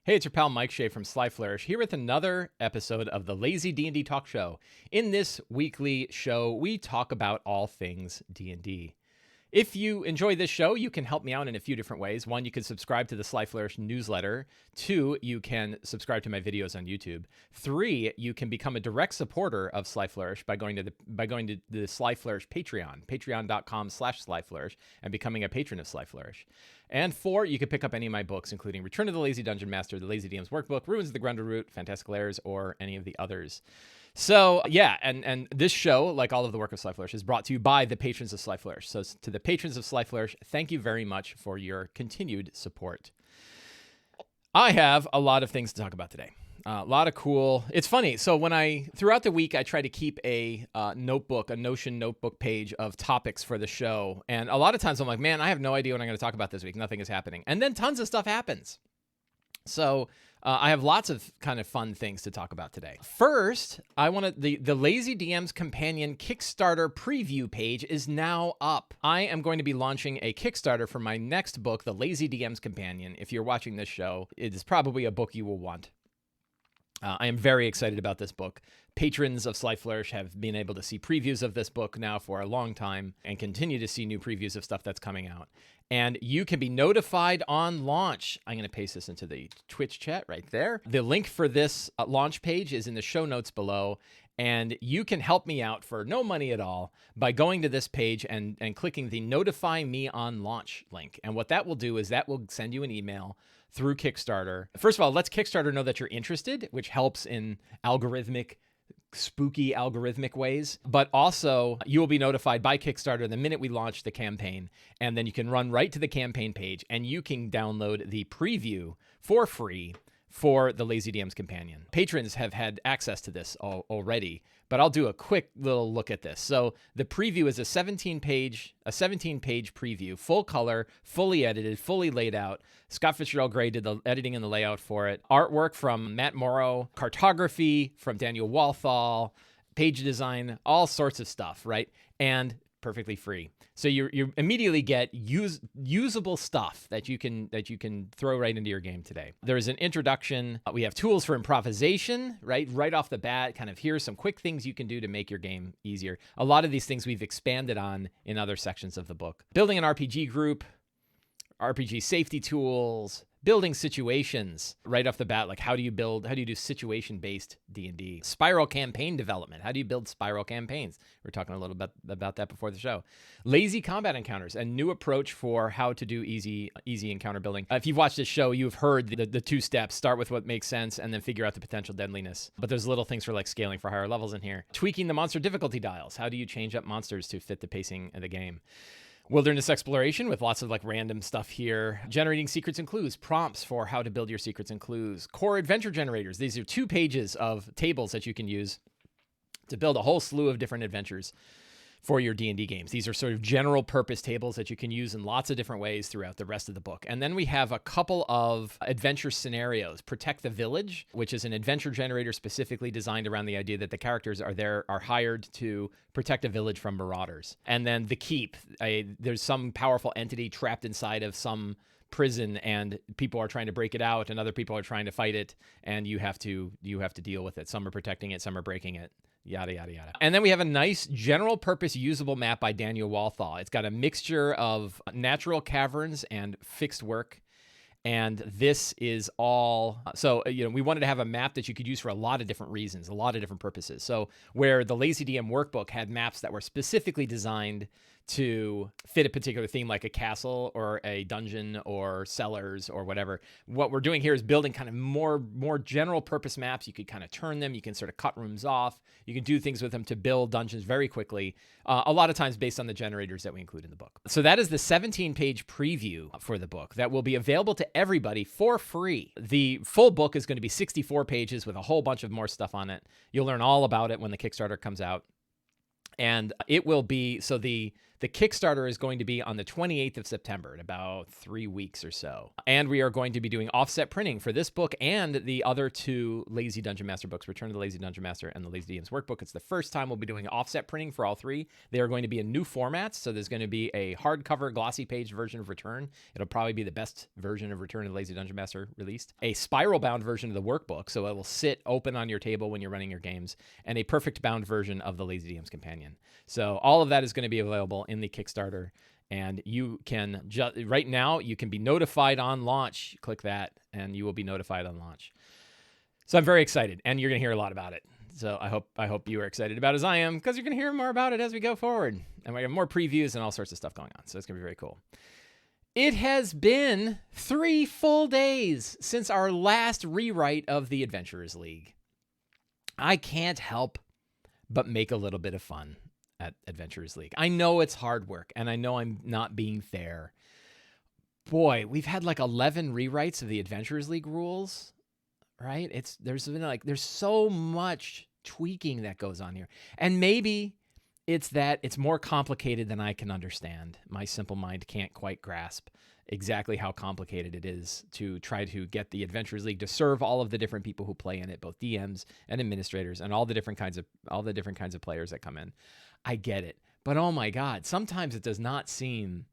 Hey, it's your pal Mike Shea from Sly Flourish here with another episode of the Lazy D&D Talk Show. In this weekly show, we talk about all things D&D. If you enjoy this show, you can help me out in a few different ways. One, you can subscribe to the Sly Flourish newsletter. Two, you can subscribe to my videos on YouTube. Three, you can become a direct supporter of Sly Flourish by going to the Sly Flourish Patreon, patreon.com/Sly Flourish, and becoming a patron of Sly Flourish. And four, you can pick up any of my books, including Return of the Lazy Dungeon Master, The Lazy DM's Workbook, Ruins of the Grundle Root, Fantastical Airs, or any of the others. So yeah, and this show, like all of the work of Sly Flourish, is brought to you by the patrons of Sly Flourish. So to the patrons of Sly Flourish, thank you very much for your continued support. I have a lot of things to talk about today. A lot of cool. It's funny. So throughout the week, I try to keep a Notion notebook page of topics for the show. And a lot of times I'm like, man, I have no idea what I'm going to talk about this week. Nothing is happening. And then tons of stuff happens. So I have lots of kind of fun things to talk about today. First, I want to the Lazy DM's Companion Kickstarter preview page is now up. I am going to be launching a Kickstarter for my next book, The Lazy DM's Companion. If you're watching this show, it is probably a book you will want. I am very excited about this book. Patrons of Sly Flourish have been able to see previews of this book now for a long time and continue to see new previews of stuff that's coming out. And you can be notified on launch. I'm going to paste this into the Twitch chat right there. The link for this launch page is in the show notes below. And you can help me out for no money at all by going to this page and clicking the Notify Me on Launch link. And what that will do is that will send you an email through Kickstarter. First of all, lets Kickstarter know that you're interested, which helps in spooky algorithmic ways. But also, you will be notified by Kickstarter the minute we launch the campaign. And then you can run right to the campaign page and you can download the preview for free for the Lazy DM's Companion. Patrons have had access to this already, but I'll do a quick little look at this. So the preview is a 17-page preview, full color, fully edited, fully laid out. Scott Fitzgerald Gray did the editing and the layout for it. Artwork from Matt Morrow, cartography from Daniel Walthall, page design, all sorts of stuff, right? And perfectly free. So you immediately get usable stuff that you can throw right into your game today. There's an introduction. We have tools for improvisation, right off the bat. Kind of here's some quick things you can do to make your game easier. A lot of these things we've expanded on in other sections of the book. Building an RPG group, RPG safety tools, building situations right off the bat, like how do you do situation-based D&D? Spiral campaign development. How do you build spiral campaigns? We were talking a little bit about that before the show. Lazy combat encounters, a new approach for how to do easy encounter building. If you've watched this show, you've heard the two steps. Start with what makes sense and then figure out the potential deadliness. But there's little things for like scaling for higher levels in here. Tweaking the monster difficulty dials. How do you change up monsters to fit the pacing of the game? Wilderness exploration with lots of like random stuff here. Generating secrets and clues, prompts for how to build your secrets and clues. Core adventure generators. These are 2 pages of tables that you can use to build a whole slew of different adventures for your D&D games. These are sort of general purpose tables that you can use in lots of different ways throughout the rest of the book. And then we have a couple of adventure scenarios. Protect the Village, which is an adventure generator specifically designed around the idea that the characters are hired to protect a village from marauders. And then The Keep. There's some powerful entity trapped inside of some prison and people are trying to break it out and other people are trying to fight it and you have to deal with it. Some are protecting it, some are breaking it. Yada, yada, yada. And then we have a nice general purpose usable map by Daniel Walthall. It's got a mixture of natural caverns and fixed work. And this is all, so, we wanted to have a map that you could use for a lot of different reasons, a lot of different purposes. So where the Lazy DM workbook had maps that were specifically designed to fit a particular theme, like a castle or a dungeon or cellars or whatever. What we're doing here is building kind of more general purpose maps. You could kind of turn them. You can sort of cut rooms off. You can do things with them to build dungeons very quickly, a lot of times based on the generators that we include in the book. So that is the 17-page preview for the book that will be available to everybody for free. The full book is going to be 64 pages with a whole bunch of more stuff on it. You'll learn all about it when the Kickstarter comes out. And it will be, so the The Kickstarter is going to be on the 28th of September, in about 3 weeks or so. And we are going to be doing offset printing for this book and the other two Lazy Dungeon Master books, Return of the Lazy Dungeon Master and the Lazy DM's Workbook. It's the first time we'll be doing offset printing for all three. They are going to be in new formats. So there's going to be a hardcover, glossy page version of Return. It'll probably be the best version of Return of the Lazy Dungeon Master released. A spiral bound version of the workbook, so it will sit open on your table when you're running your games, and a perfect bound version of the Lazy DM's Companion. So all of that is going to be available in the Kickstarter, and you can right now you can be notified on launch. Click that and you will be notified on launch. So I'm very excited, and you're going to hear a lot about it. So I hope you are excited about it as I am, because you're going to hear more about it as we go forward, and we have more previews and all sorts of stuff going on. So it's going to be very cool. It has been 3 full days since our last rewrite of the Adventurers League. I can't help but make a little bit of fun at Adventurers League. I know it's hard work, and I know I'm not being fair. Boy, we've had like 11 rewrites of the Adventurers League rules, right? There's so much tweaking that goes on here. And maybe it's that it's more complicated than I can understand. My simple mind can't quite grasp exactly how complicated it is to try to get the Adventurers League to serve all of the different people who play in it, both DMs and administrators and all the different kinds of players that come in. I get it. But oh my God, sometimes it does not seem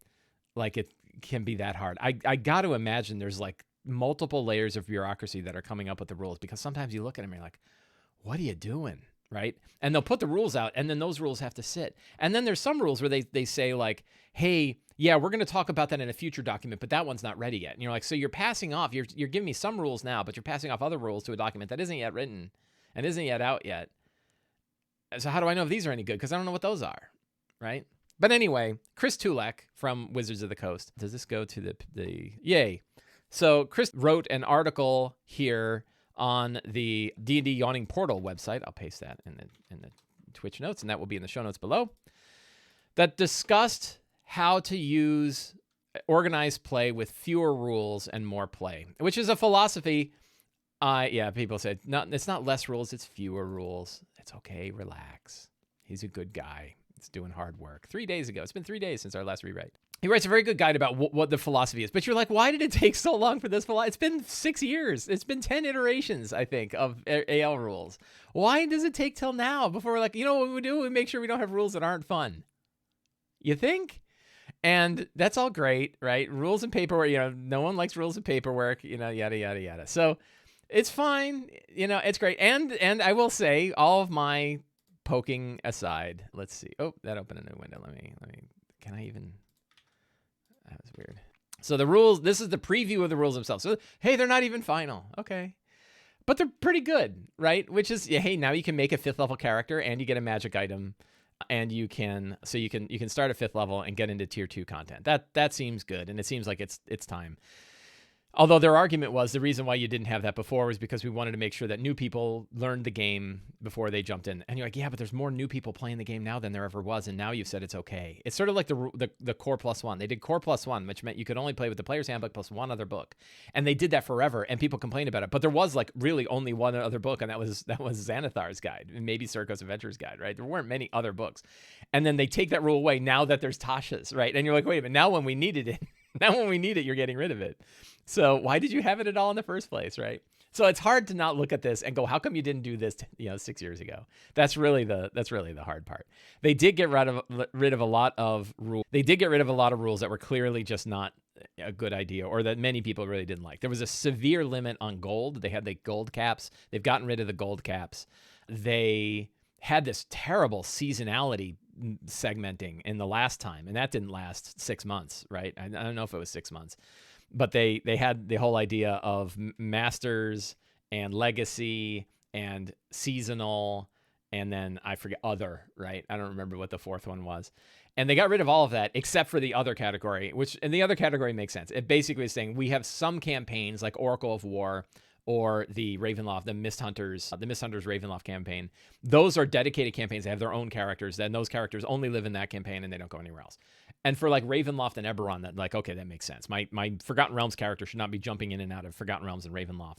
like it can be that hard. I got to imagine there's like multiple layers of bureaucracy that are coming up with the rules, because sometimes you look at them and you're like, what are you doing? Right? And they'll put the rules out, and then those rules have to sit. And then there's some rules where they say like, hey, yeah, we're going to talk about that in a future document, but that one's not ready yet. And you're like, so you're passing off, you're giving me some rules now, but you're passing off other rules to a document that isn't yet written and isn't yet out yet. So how do I know if these are any good? Because I don't know what those are, right? But anyway, Chris Tulek from Wizards of the Coast. Does this go to the yay? So Chris wrote an article here on the D&D Yawning Portal website. I'll paste that in the Twitch notes, and that will be in the show notes below, that discussed how to use organized play with fewer rules and more play, which is a philosophy. People said, it's not less rules, it's fewer rules. It's okay, relax. He's a good guy. It's doing hard work. 3 days ago. It's been 3 days since our last rewrite. He writes a very good guide about what the philosophy is. But you're like, why did it take so long for this philosophy? It's been 6 years. It's been 10 iterations, I think, of AL rules. Why does it take till now before we're like, you know what we do? We make sure we don't have rules that aren't fun. You think? And that's all great, right? Rules and paperwork, no one likes rules and paperwork, yada, yada, yada. So it's fine. It's great. And I will say, all of my poking aside, let's see. Oh, that opened a new window. Let me, can I even, that was weird. So the rules, this is the preview of the rules themselves. So, hey, they're not even final. Okay. But they're pretty good, right? Which is, hey, now you can make a 5th level character and you get a magic item, and you can start at 5th level and get into tier 2 content. That seems good. And it seems like it's time. Although their argument was the reason why you didn't have that before was because we wanted to make sure that new people learned the game before they jumped in. And you're like, yeah, but there's more new people playing the game now than there ever was, and now you've said it's okay. It's sort of like the Core Plus One. They did Core Plus One, which meant you could only play with the Player's Handbook plus one other book, and they did that forever. And people complained about it, but there was like really only one other book, and that was Xanathar's Guide, and maybe Circo's Adventurer's Guide, right? There weren't many other books, and then they take that rule away now that there's Tasha's, right? And you're like, wait a minute, now when we needed it. Now when we need it, you're getting rid of it. So why did you have it at all in the first place, right? So it's hard to not look at this and go, how come you didn't do this 6 years ago? That's really the hard part. They did get rid of a lot of rules. They did get rid of a lot of rules that were clearly just not a good idea, or that many people really didn't like. There was a severe limit on gold. They had the gold caps. They've gotten rid of the gold caps. They had this terrible seasonality segmenting in the last time, and that didn't last 6 months, right? I don't know if it was 6 months, but they had the whole idea of masters and legacy and seasonal, and then I forget other, right? I don't remember what the fourth one was. And they got rid of all of that except for the other category, and the other category makes sense. It basically is saying we have some campaigns like Oracle of War or the Ravenloft, the Mist Hunters Ravenloft campaign. Those are dedicated campaigns. They have their own characters, and those characters only live in that campaign and they don't go anywhere else. And for like Ravenloft and Eberron, that like, okay, that makes sense. My Forgotten Realms character should not be jumping in and out of Forgotten Realms and Ravenloft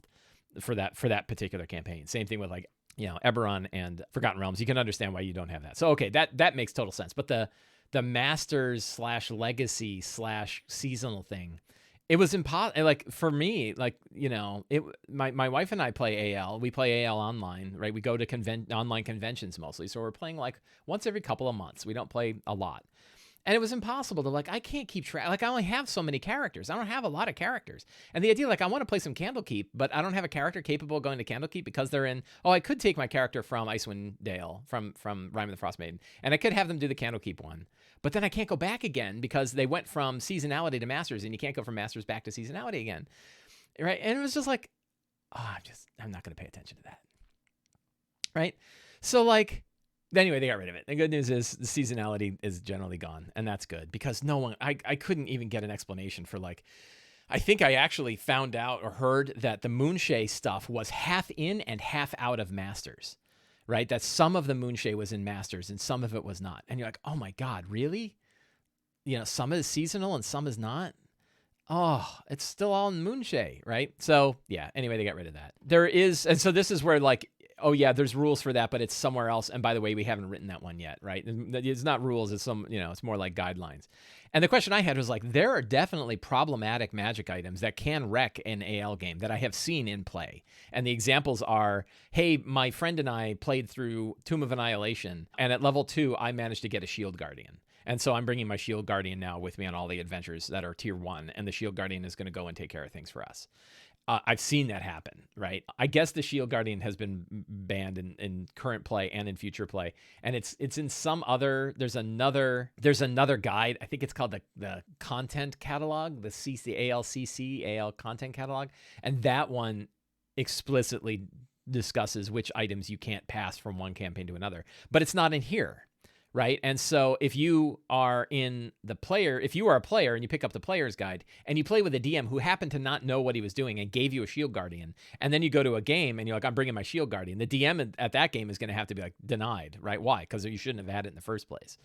for that particular campaign. Same thing with like, Eberron and Forgotten Realms. You can understand why you don't have that. So okay, that makes total sense. But the the Masters / Legacy / seasonal thing, it was impossible. Like for me, like, you know, my wife and I play AL. We play AL online, right? We go to online conventions mostly. So we're playing like once every couple of months. We don't play a lot. And it was impossible to, like, I can't keep track. Like, I only have so many characters. I don't have a lot of characters. And the idea, like, I want to play some Candlekeep, but I don't have a character capable of going to Candlekeep because they're in, I could take my character from Icewind Dale, from Rime of the Frost Maiden, and I could have them do the Candlekeep one. But then I can't go back again because they went from seasonality to Masters, and you can't go from Masters back to seasonality again. Right? And it was just like, I'm not going to pay attention to that. Right? So, like, anyway, they got rid of it. The good news is the seasonality is generally gone, and that's good because no one, I couldn't even get an explanation for, like, I think I actually found out or heard that the Moonshae stuff was half in and half out of Masters, right? That some of the Moonshae was in Masters and some of it was not. And you're like, oh my God, really? You know, some is seasonal and some is not? Oh, it's still all in Moonshae, right? So yeah, anyway, they got rid of that. There is, and so this is where, like, oh yeah, there's rules for that, but it's somewhere else. And by the way, we haven't written that one yet, right? It's not rules, it's some, you know, it's more like guidelines. And the question I had was, like, there are definitely problematic magic items that can wreck an AL game that I have seen in play. And the examples are, hey, my friend and I played through Tomb of Annihilation, and at level 2, I managed to get a Shield Guardian. And so I'm bringing my Shield Guardian now with me on all the adventures that are tier 1, and the Shield Guardian is going to go and take care of things for us. I've seen that happen, right? I guess the Shield Guardian has been banned in current play and in future play, and it's in some other. There's another guide. I think it's called the content catalog, the ALCC AL content catalog, and that one explicitly discusses which items you can't pass from one campaign to another. But it's not in here. Right. And so if you are a player and you pick up the player's guide and you play with a DM who happened to not know what he was doing and gave you a Shield Guardian, and then you go to a game and you're like, I'm bringing my Shield Guardian, the DM at that game is going to have to be like denied. Right. Why? Because you shouldn't have had it in the first place.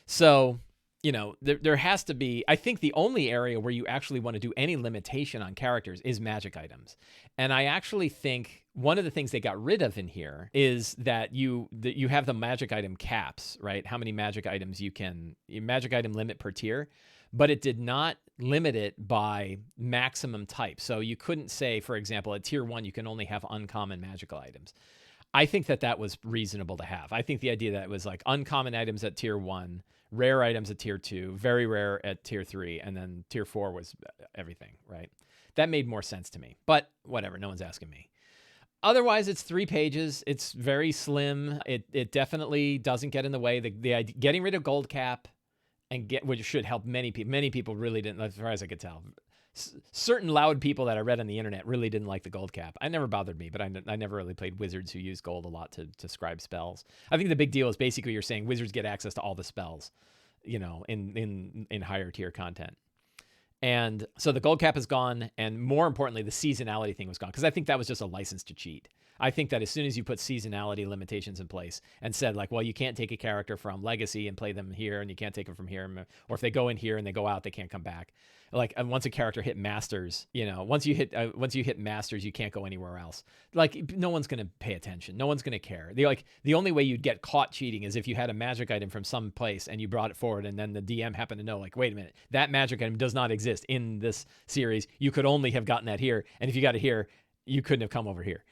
So, you know, there has to be, I think the only area where you actually want to do any limitation on characters is magic items. And I actually think one of the things they got rid of in here is that you have the magic item caps, right? How many magic items magic item limit per tier, but it did not limit it by maximum type. So you couldn't say, for example, at tier 1, you can only have uncommon magical items. I think that was reasonable to have. I think the idea that it was like uncommon items at tier 1, rare items at tier 2, very rare at tier 3, and then tier 4 was everything, right? That made more sense to me, but whatever, no one's asking me. Otherwise, it's 3 pages. It's very slim. It definitely doesn't get in the way. The getting rid of gold cap which should help many people. Many people really didn't, as far as I could tell. Certain loud people that I read on the internet really didn't like the gold cap. It never bothered me, but I never really played wizards who use gold a lot to scribe spells. I think the big deal is basically you're saying wizards get access to all the spells, you know, in higher tier content. And so the gold cap is gone, and more importantly, the seasonality thing was gone, because I think that was just a license to cheat. I think that as soon as you put seasonality limitations in place and said, like, well, you can't take a character from Legacy and play them here, and you can't take them from here, or if they go in here and they go out, they can't come back. Like, once a character hit Masters, you know, once you hit Masters, you can't go anywhere else. Like, no one's going to pay attention. No one's going to care. The only way you'd get caught cheating is if you had a magic item from some place and you brought it forward, and then the DM happened to know, like, wait a minute, that magic item does not exist in this series. You could only have gotten that here, and if you got it here, you couldn't have come over here.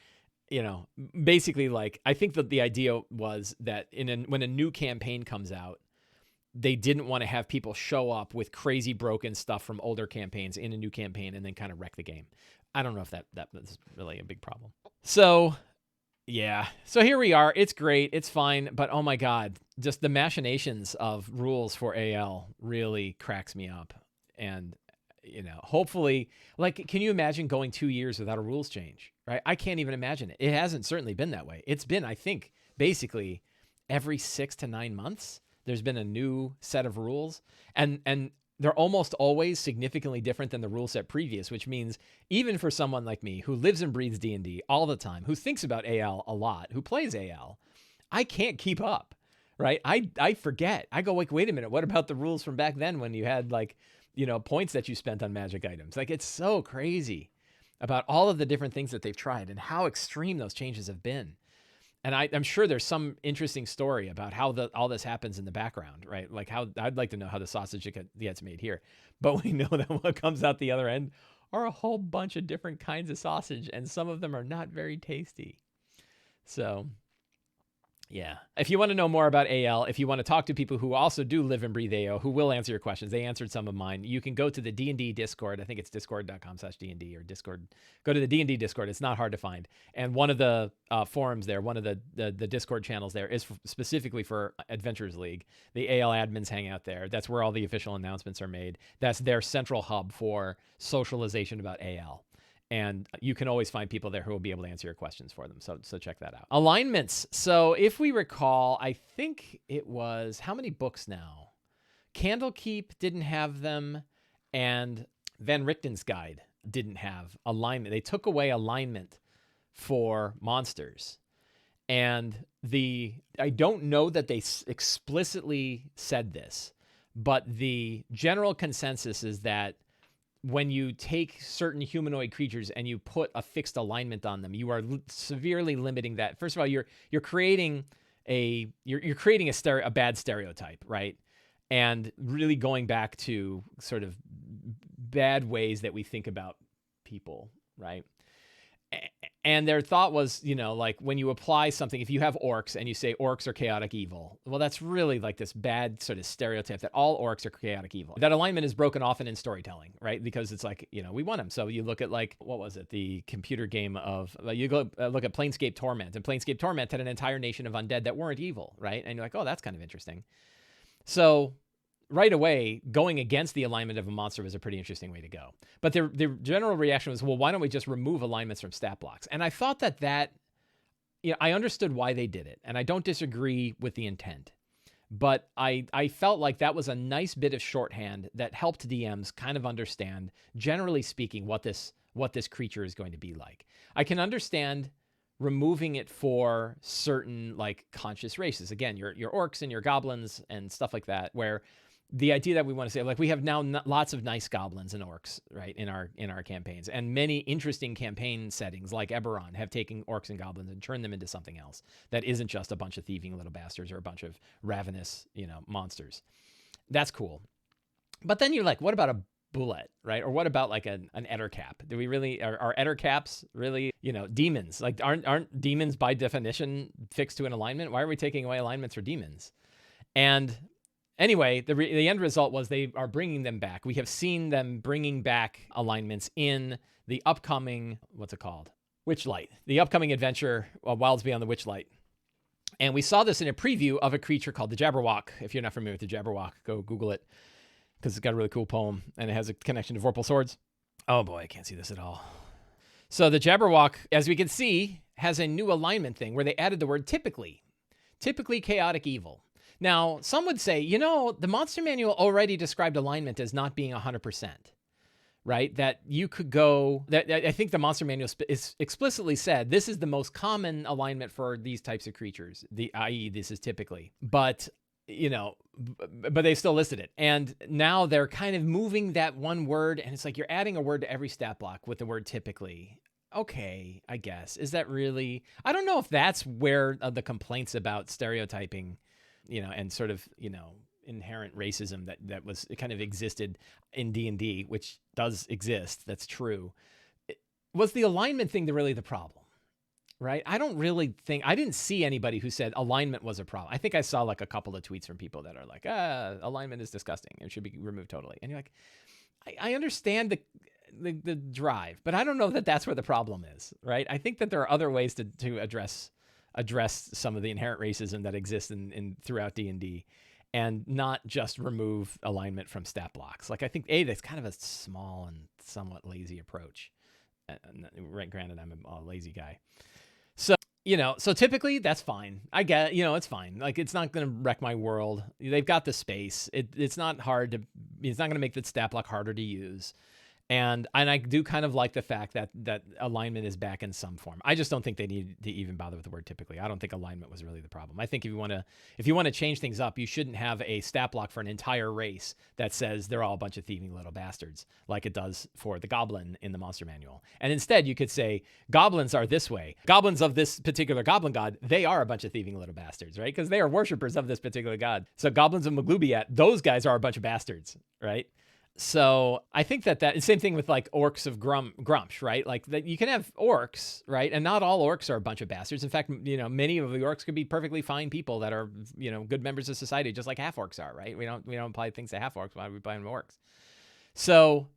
You know, basically, like, I think that the idea was that when a new campaign comes out, they didn't want to have people show up with crazy broken stuff from older campaigns in a new campaign and then kind of wreck the game. I don't know if that was really a big problem. So, yeah. So here we are. It's great. It's fine. But oh my God, just the machinations of rules for AL really cracks me up. And, you know, hopefully, like, can you imagine going 2 years without a rules change, right? I can't even imagine it. It hasn't certainly been that way. It's been, I think, basically every 6 to 9 months. There's been a new set of rules, and they're almost always significantly different than the rule set previous, which means even for someone like me who lives and breathes D&D all the time, who thinks about AL a lot, who plays AL, I can't keep up, right? I forget. I go, like, wait a minute, what about the rules from back then when you had, like, you know, points that you spent on magic items? Like, it's so crazy about all of the different things that they've tried and how extreme those changes have been. And I'm sure there's some interesting story about how all this happens in the background, right? Like how I'd like to know how the sausage gets made here. But we know that what comes out the other end are a whole bunch of different kinds of sausage, and some of them are not very tasty. So, yeah. If you want to know more about AL, if you want to talk to people who also do live and breathe AO, who will answer your questions, they answered some of mine. You can go to the D&D Discord. I think it's discord.com/D&D or Discord. Go to the D&D Discord. It's not hard to find. And one of the forums there, one of the Discord channels there is specifically for Adventures League. The AL admins hang out there. That's where all the official announcements are made. That's their central hub for socialization about AL. And you can always find people there who will be able to answer your questions for them. So check that out. Alignments. So if we recall, I think it was, how many books now? Candlekeep didn't have them, and Van Richten's Guide didn't have alignment. They took away alignment for monsters. And I don't know that they explicitly said this, but the general consensus is that when you take certain humanoid creatures and you put a fixed alignment on them, you are severely limiting that. First of all, you're creating a bad stereotype, right? And really going back to sort of bad ways that we think about people, right? And their thought was, like when you apply something, if you have orcs and you say orcs are chaotic evil, well, that's really like this bad sort of stereotype that all orcs are chaotic evil. That alignment is broken often in storytelling, right? Because it's like, we want them. So you look at what was it? The computer game of, you go look at Planescape Torment, and Planescape Torment had an entire nation of undead that weren't evil, right? And you're like, oh, that's kind of interesting. So right away, going against the alignment of a monster was a pretty interesting way to go. But the general reaction was, well, why don't we just remove alignments from stat blocks? And I thought that I understood why they did it, and I don't disagree with the intent. But I felt like that was a nice bit of shorthand that helped DMs kind of understand, generally speaking, what this creature is going to be like. I can understand removing it for certain like conscious races. Again, your orcs and your goblins and stuff like that, where the idea that we want to say, like, we have now lots of nice goblins and orcs, right, in our campaigns, and many interesting campaign settings like Eberron have taken orcs and goblins and turned them into something else that isn't just a bunch of thieving little bastards or a bunch of ravenous, monsters. That's cool. But then you're like, what about a bullet, right? Or what about like an Ettercap? Do we really are Ettercaps really, demons? Like, aren't demons by definition fixed to an alignment? Why are we taking away alignments for demons? And anyway, the end result was they are bringing them back. We have seen them bringing back alignments in the upcoming, what's it called? Witchlight. The upcoming adventure, Wilds Beyond the Witchlight. And we saw this in a preview of a creature called the Jabberwock. If you're not familiar with the Jabberwock, go Google it, because it's got a really cool poem, and it has a connection to Vorpal Swords. Oh boy, I can't see this at all. So the Jabberwock, as we can see, has a new alignment thing where they added the word typically chaotic evil. Now, some would say, the Monster Manual already described alignment as not being 100%, right? That you could go, that I think the Monster Manual is explicitly said, this is the most common alignment for these types of creatures, i.e. this is typically. But, but they still listed it. And now they're kind of moving that one word, and it's like you're adding a word to every stat block with the word typically. Okay, I guess. Is that really? I don't know if that's where the complaints about stereotyping, and sort of, inherent racism that was kind of existed in D&D, which does exist. That's true. Was the alignment thing really the problem, right? I didn't see anybody who said alignment was a problem. I think I saw like a couple of tweets from people that are like, alignment is disgusting and should be removed totally. And you're like, I understand the drive, but I don't know that that's where the problem is, right? I think that there are other ways to address some of the inherent racism that exists in throughout D&D, and not just remove alignment from stat blocks. Like, I think that's kind of a small and somewhat lazy approach. Right? Granted, I'm a lazy guy, so typically that's fine. I get, it's fine. Like, it's not going to wreck my world. They've got the space. It's not hard to. It's not going to make the stat block harder to use. And I do kind of like the fact that alignment is back in some form. I just don't think they need to even bother with the word typically. I don't think alignment was really the problem. I think if you want to change things up, you shouldn't have a stat block for an entire race that says they're all a bunch of thieving little bastards like it does for the goblin in the monster manual. And instead you could say goblins are this way. Goblins of this particular goblin god, they are a bunch of thieving little bastards, right? Because they are worshipers of this particular god. So goblins of Maglubiat, those guys are a bunch of bastards, right? So I think that same thing with like orcs of Grumsh, right? Like that you can have orcs, right? And not all orcs are a bunch of bastards. In fact, many of the orcs could be perfectly fine people that are, good members of society, just like half orcs are, right? We don't apply things to half orcs. Why do we apply them to orcs? So,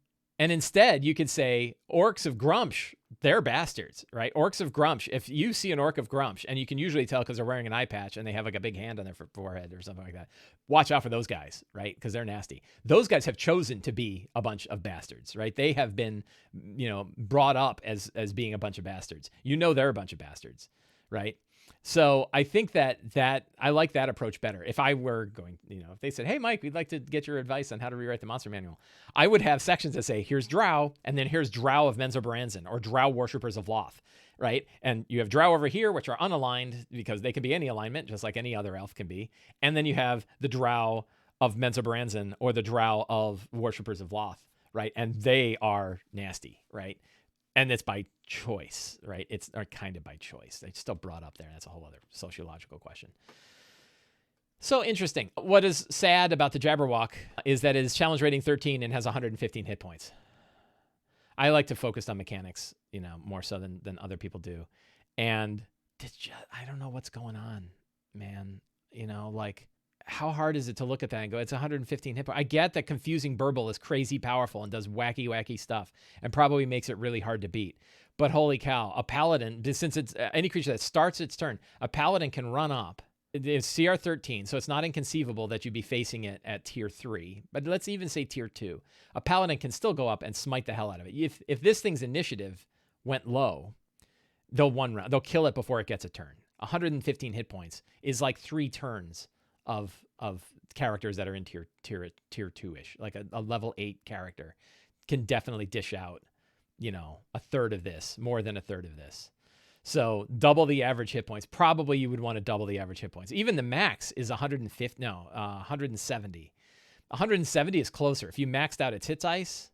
and instead you could say orcs of Grumsh, they're bastards, right? Orcs of Grumsh. If you see an orc of Grumsh, and you can usually tell because they're wearing an eye patch and they have like a big hand on their forehead or something like that, watch out for those guys, right? Because they're nasty. Those guys have chosen to be a bunch of bastards, right? They have been, brought up as being a bunch of bastards. They're a bunch of bastards, right? So I think that I like that approach better. If I were going, if they said, hey, Mike, we'd like to get your advice on how to rewrite the monster manual, I would have sections that say, here's Drow, and then here's Drow of Menzoberranzan or Drow worshippers of Loth, right? And you have Drow over here, which are unaligned because they can be any alignment, just like any other elf can be. And then you have the Drow of Menzoberranzan or the Drow of worshippers of Loth, right? And they are nasty, right? And it's by choice, right? It's kind of by choice. They still brought up there. That's a whole other sociological question. So interesting. What is sad about the Jabberwock is that it is challenge rating 13 and has 115 hit points. I like to focus on mechanics, more so than other people do. And I don't know what's going on, man. How hard is it to look at that and go, it's 115 hit points? I get that Confusing Burble is crazy powerful and does wacky stuff and probably makes it really hard to beat. But holy cow, a paladin, since it's any creature that starts its turn, a paladin can run up. It's CR 13, so it's not inconceivable that you'd be facing it at tier 3. But let's even say tier 2. A paladin can still go up and smite the hell out of it. If this thing's initiative went low, they'll kill it before it gets a turn. 115 hit points is like 3 turns of characters that are in tier 2-ish. Like a level 8 character can definitely dish out, a third of this, more than a third of this. So double the average hit points. Probably you would want to double the average hit points. Even the max is 170. 170 is closer. If you maxed out its hit dice,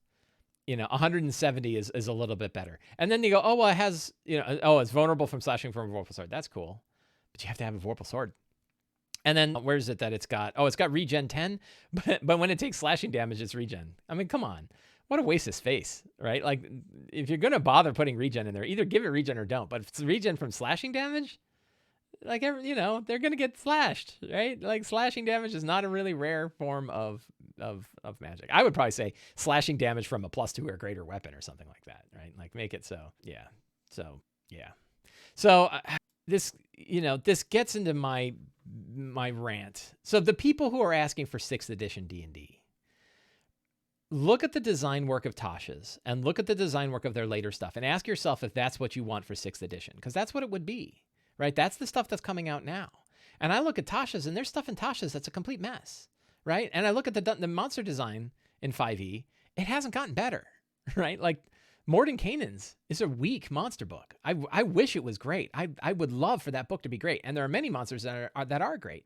170 is a little bit better. And then you go, oh, well, it has, it's vulnerable from slashing from a Vorpal Sword. That's cool. But you have to have a Vorpal Sword. And then where is it that it's got? Oh, it's got regen 10, but when it takes slashing damage, it's regen. I mean, come on. What a waste of space, right? Like, if you're going to bother putting regen in there, either give it regen or don't. But if it's regen from slashing damage, like, they're going to get slashed, right? Like, slashing damage is not a really rare form of magic. I would probably say slashing damage from a +2 or greater weapon or something like that, right? Like, make it so, yeah. So, yeah. So, this gets into my rant. So the people who are asking for 6th edition D&D, look at the design work of Tasha's and look at the design work of their later stuff and ask yourself if that's what you want for 6th edition, because that's what it would be, right? That's the stuff that's coming out now. And I look at Tasha's and there's stuff in Tasha's that's a complete mess, right? And I look at the monster design in 5e, it hasn't gotten better, right? Like, Mordenkainen's is a weak monster book. I wish it was great. I would love for that book to be great. And there are many monsters that are great.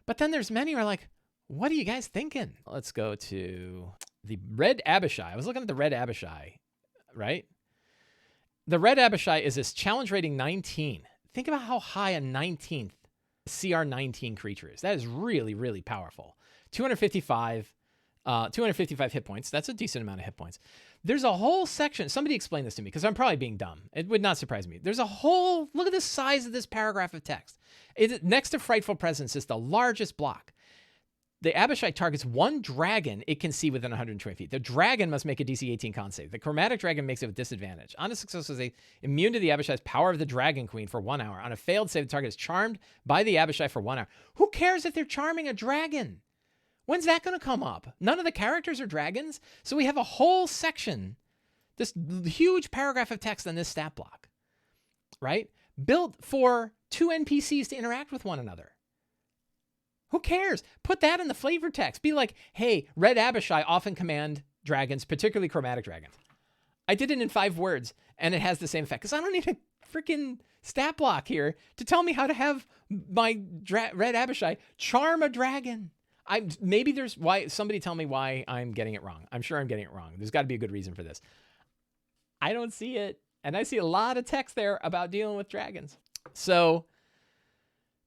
But then there's many who are like, what are you guys thinking? Let's go to the Red Abishai. I was looking at the Red Abishai, right? The Red Abishai is this challenge rating 19. Think about how high a 19th CR 19 creature is. That is really, really powerful. 255 hit points. That's a decent amount of hit points. There's a whole section. Somebody explain this to me because I'm probably being dumb. It would not surprise me. There's a whole, look at the size of this paragraph of text. Next to Frightful Presence is the largest block. The Abishai targets one dragon it can see within 120 feet. The dragon must make a DC 18 con save. The chromatic dragon makes it with disadvantage. On a successful save, immune to the Abishai's power of the Dragon Queen for 1 hour. On a failed save, the target is charmed by the Abishai for 1 hour. Who cares if they're charming a dragon? When's that going to come up? None of the characters are dragons. So we have a whole section, this huge paragraph of text on this stat block, right? Built for 2 NPCs to interact with one another. Who cares? Put that in the flavor text. Be like, hey, Red Abishai often command dragons, particularly chromatic dragons. I did it in 5 words, and it has the same effect because I don't need a freaking stat block here to tell me how to have my Red Abishai charm a dragon. Maybe there's why somebody tell me why I'm getting it wrong. I'm sure I'm getting it wrong. There's got to be a good reason for this. I don't see it, and I see a lot of text there about dealing with dragons. So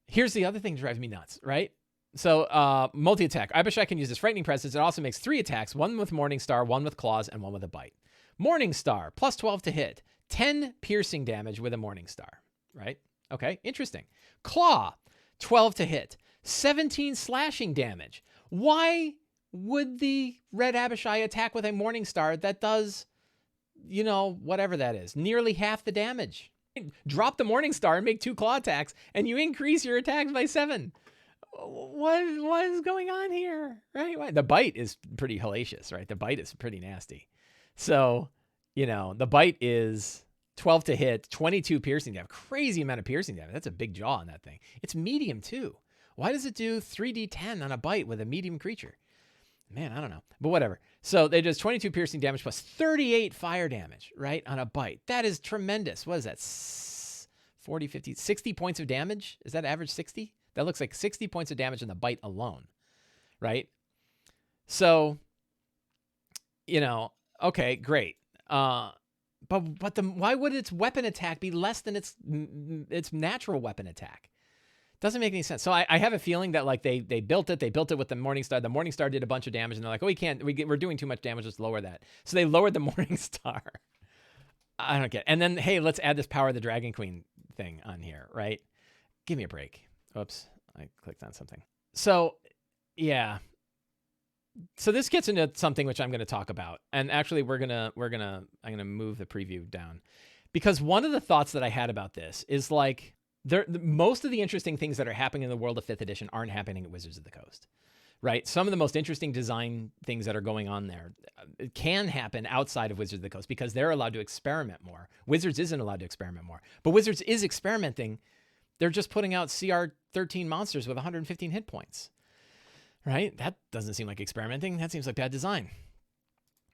here's the other thing that drives me nuts, right? So multi-attack. Abishai can use his frightening presence. It also makes 3 attacks, 1 with Morningstar, 1 with claws, and 1 with a bite. Morningstar, plus 12 to hit, 10 piercing damage with a Morningstar, right? Okay, interesting. Claw, 12 to hit, 17 slashing damage. Why would the Red Abishai attack with a Morningstar that does, whatever that is, nearly half the damage? Drop the Morningstar and make 2 claw attacks, and you increase your attacks by 7. What is going on here, right? The bite is pretty hellacious, right? The bite is pretty nasty. So, the bite is 12 to hit, 22 piercing damage. Crazy amount of piercing damage. That's a big jaw on that thing. It's medium, too. Why does it do 3d10 on a bite with a medium creature? Man, I don't know. But whatever. So they does 22 piercing damage plus 38 fire damage, right, on a bite. That is tremendous. What is that? 40, 50, 60 points of damage? Is that average 60? That looks like 60 points of damage in the bite alone, right? So, okay, great. But why would its weapon attack be less than its natural weapon attack? Doesn't make any sense. So I have a feeling that like they built it with the Morningstar. The Morningstar did a bunch of damage, and they're like, we're doing too much damage. Let's lower that. So they lowered the Morningstar. I don't get it. And then, hey, let's add this Power of the Dragon Queen thing on here, right? Give me a break. Oops, I clicked on something. So, yeah. So this gets into something which I'm going to talk about, and actually I'm going to move the preview down, because one of the thoughts that I had about this is like most of the interesting things that are happening in the world of 5th edition aren't happening at Wizards of the Coast, right? Some of the most interesting design things that are going on there can happen outside of Wizards of the Coast because they're allowed to experiment more. Wizards isn't allowed to experiment more, but Wizards is experimenting. They're just putting out CR 13 monsters with 115 hit points, right? That doesn't seem like experimenting. That seems like bad design.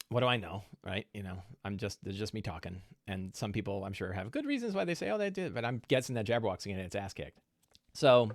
What do I know, right? There's just me talking. And some people, I'm sure, have good reasons why they say, they did. But I'm guessing that Jabberwock's going to get its ass kicked. So,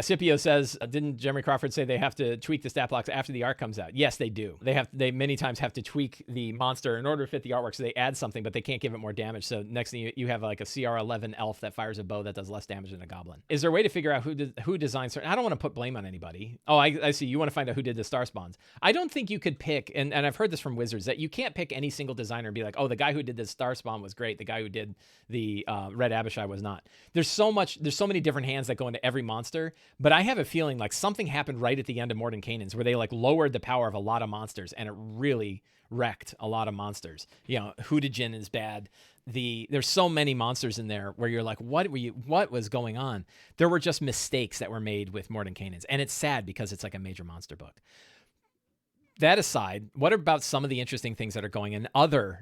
Scipio says, didn't Jeremy Crawford say they have to tweak the stat blocks after the art comes out? Yes, they do. They many times have to tweak the monster in order to fit the artwork, so they add something, but they can't give it more damage. So next thing you have like a CR11 elf that fires a bow that does less damage than a goblin. Is there a way to figure out who designed certain? I don't want to put blame on anybody. Oh, I see. You want to find out who did the star spawns. I don't think you could pick, and I've heard this from Wizards, that you can't pick any single designer and be like, oh, the guy who did the star spawn was great. The guy who did the Red Abishai was not. There's so many different hands that go into every monster, but I have a feeling like something happened right at the end of Mordenkainen's where they like lowered the power of a lot of monsters, and it really wrecked a lot of monsters. Hootajin is bad. There's so many monsters in there where you're like, what was going on? There were just mistakes that were made with Mordenkainen's, and it's sad because it's like a major monster book. That aside, what about some of the interesting things that are going in other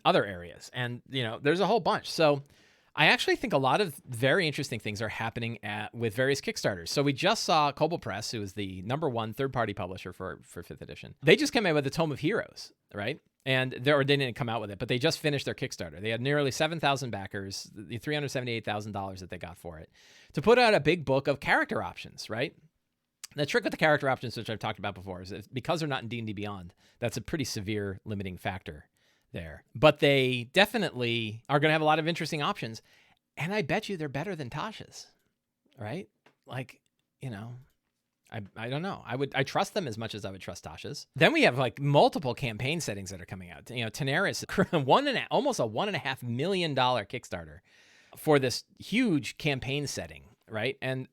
areas? And there's a whole bunch. So I actually think a lot of very interesting things are happening with various Kickstarters. So we just saw Kobold Press, who is the #1 third-party publisher for 5th edition. They just came out with the Tome of Heroes, right? And they didn't come out with it, but they just finished their Kickstarter. They had nearly 7,000 backers, the $378,000 that they got for it, to put out a big book of character options, right? The trick with the character options, which I've talked about before, is that because they're not in D&D Beyond, that's a pretty severe limiting factor there. But they definitely are going to have a lot of interesting options, and I bet you they're better than Tasha's, right? Like, I don't know. I trust them as much as I would trust Tasha's. Then we have like multiple campaign settings that are coming out. Tenaris, almost a $1.5 million Kickstarter for this huge campaign setting. Right. And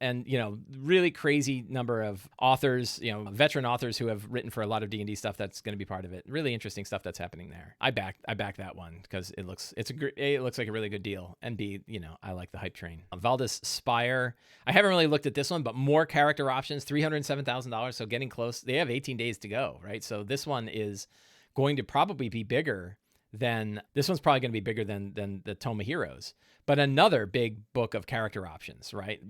really crazy number of authors, veteran authors who have written for a lot of D&D stuff that's going to be part of it. Really interesting stuff that's happening there. I back that one because it looks like a really good deal. And B, I like the hype train. Valdis Spire. I haven't really looked at this one, but more character options, $307,000. So getting close. They have 18 days to go. Right. So this one is going to probably be bigger than the Tome of Heroes. But another big book of character options, right?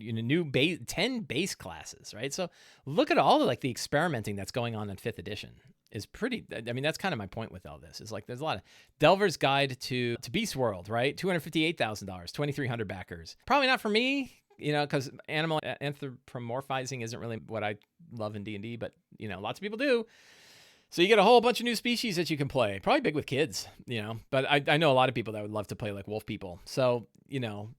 10 base classes, right? So look at all of like the experimenting that's going on in 5th edition. is pretty. I mean, that's kind of my point with all this. Is like there's a lot of Delver's Guide to Beast World, right? $258,000, 2,300 backers. Probably not for me, because animal anthropomorphizing isn't really what I love in D&D, but lots of people do. So you get a whole bunch of new species that you can play. Probably big with kids, But I know a lot of people that would love to play like wolf people. So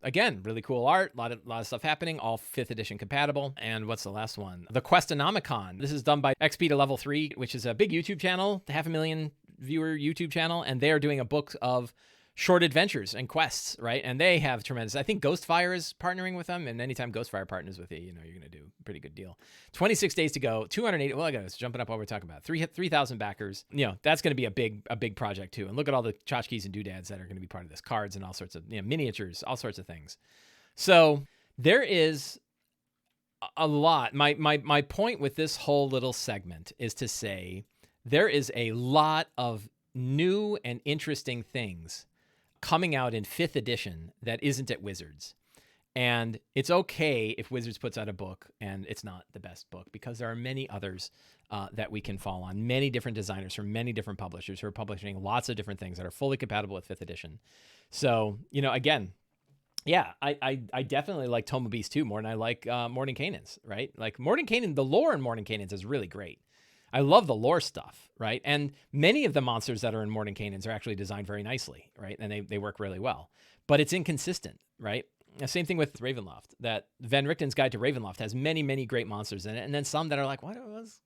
again, really cool art. A lot of stuff happening. All 5th edition compatible. And what's the last one? The Questonomicon. This is done by XP to Level 3, which is a big YouTube channel, 500,000 viewer YouTube channel, and they are doing a book of short adventures and quests, right? And they have tremendous. I think Ghostfire is partnering with them, and anytime Ghostfire partners with you, you're going to do a pretty good deal. 26 days to go, 280. Well, I got this jumping up while we're talking about 3,000 backers. That's going to be a big project too. And look at all the tchotchkes and doodads that are going to be part of this, cards and all sorts of miniatures, all sorts of things. So there is a lot. My point with this whole little segment is to say there is a lot of new and interesting things coming out in 5th edition that isn't at Wizards. And it's okay if Wizards puts out a book and it's not the best book, because there are many others that we can fall on, many different designers from many different publishers who are publishing lots of different things that are fully compatible with 5th edition. So, again, yeah, I definitely like Tome of Beasts too more than I like Mordenkainen's, right? Like Mordenkainen, the lore in Mordenkainen's is really great. I love the lore stuff, right? And many of the monsters that are in Mordenkainen's are actually designed very nicely, right? And they work really well. But it's inconsistent, right? The same thing with Ravenloft. That Van Richten's Guide to Ravenloft has many, many great monsters in it, and then some that are like, what was,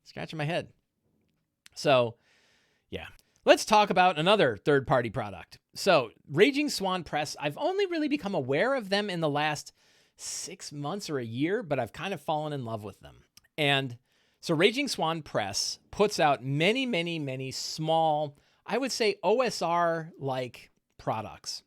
scratching my head. So, yeah. Let's talk about another third-party product. So, Raging Swan Press, I've only really become aware of them in the last 6 months or a year, but I've kind of fallen in love with them. And so Raging Swan Press puts out many, many, many small, I would say OSR-like products.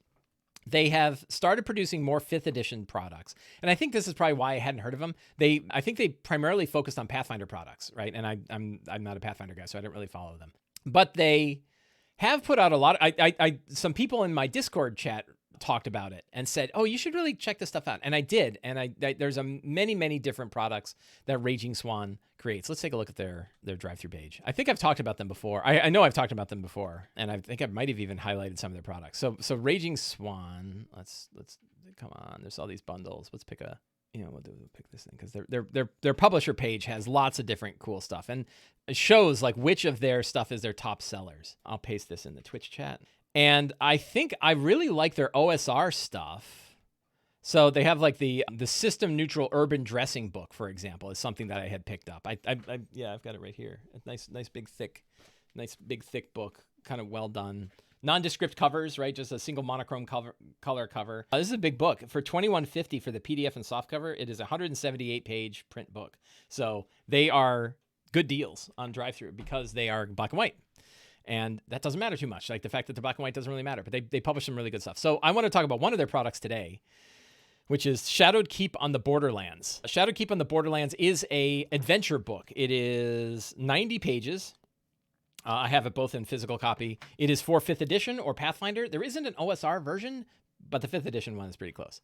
They have started producing more 5th edition products. And I think this is probably why I hadn't heard of them. I think they primarily focused on Pathfinder products, right? And I'm not a Pathfinder guy, so I don't really follow them. But they have put out a lot. Some people in my Discord chat talked about it and said, oh, you should really check this stuff out. And I did. And there's many, many different products that Raging Swan creates. Let's take a look at their drive-through page. I think I've talked about them before. I know I've talked about them before, and I think I might have even highlighted some of their products. So Raging Swan, let's come on. There's all these bundles. Let's pick we'll pick this thing because their publisher page has lots of different cool stuff, and it shows like which of their stuff is their top sellers. I'll paste this in the Twitch chat. And I think I really like their OSR stuff. So they have like the system neutral urban dressing book, for example, is something that I had picked up. I've got it right here. A nice big thick book, kind of well done. Nondescript covers, right? Just a single monochrome color cover. This is a big book. For $21.50 for the PDF and soft cover, it is a 178-page print book. So they are good deals on drive-thru because they are black and white. And that doesn't matter too much. Like the fact that they're black and white doesn't really matter, but they publish some really good stuff. So I want to talk about one of their products today, which is Shadowed Keep on the Borderlands. Shadowed Keep on the Borderlands is a adventure book. It is 90 pages. I have it both in physical copy. It is for 5th edition or Pathfinder. There isn't an OSR version, but the 5th edition one is pretty close.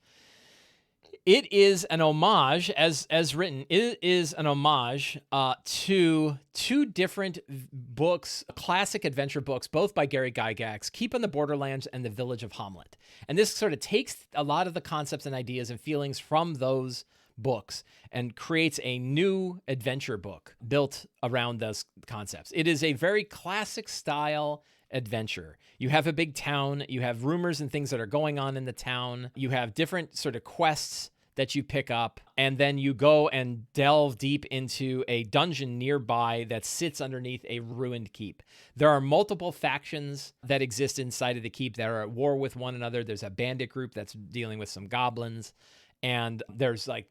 It is an homage, as written, it is an homage to two different books, classic adventure books, both by Gary Gygax, Keep on the Borderlands and The Village of Hamlet. And this sort of takes a lot of the concepts and ideas and feelings from those books and creates a new adventure book built around those concepts. It is a very classic style adventure. You have a big town, you have rumors and things that are going on in the town, you have different sort of quests that you pick up, and then you go and delve deep into a dungeon nearby that sits underneath a ruined keep. There are multiple factions that exist inside of the keep that are at war with one another. There's a bandit group that's dealing with some goblins. And there's like,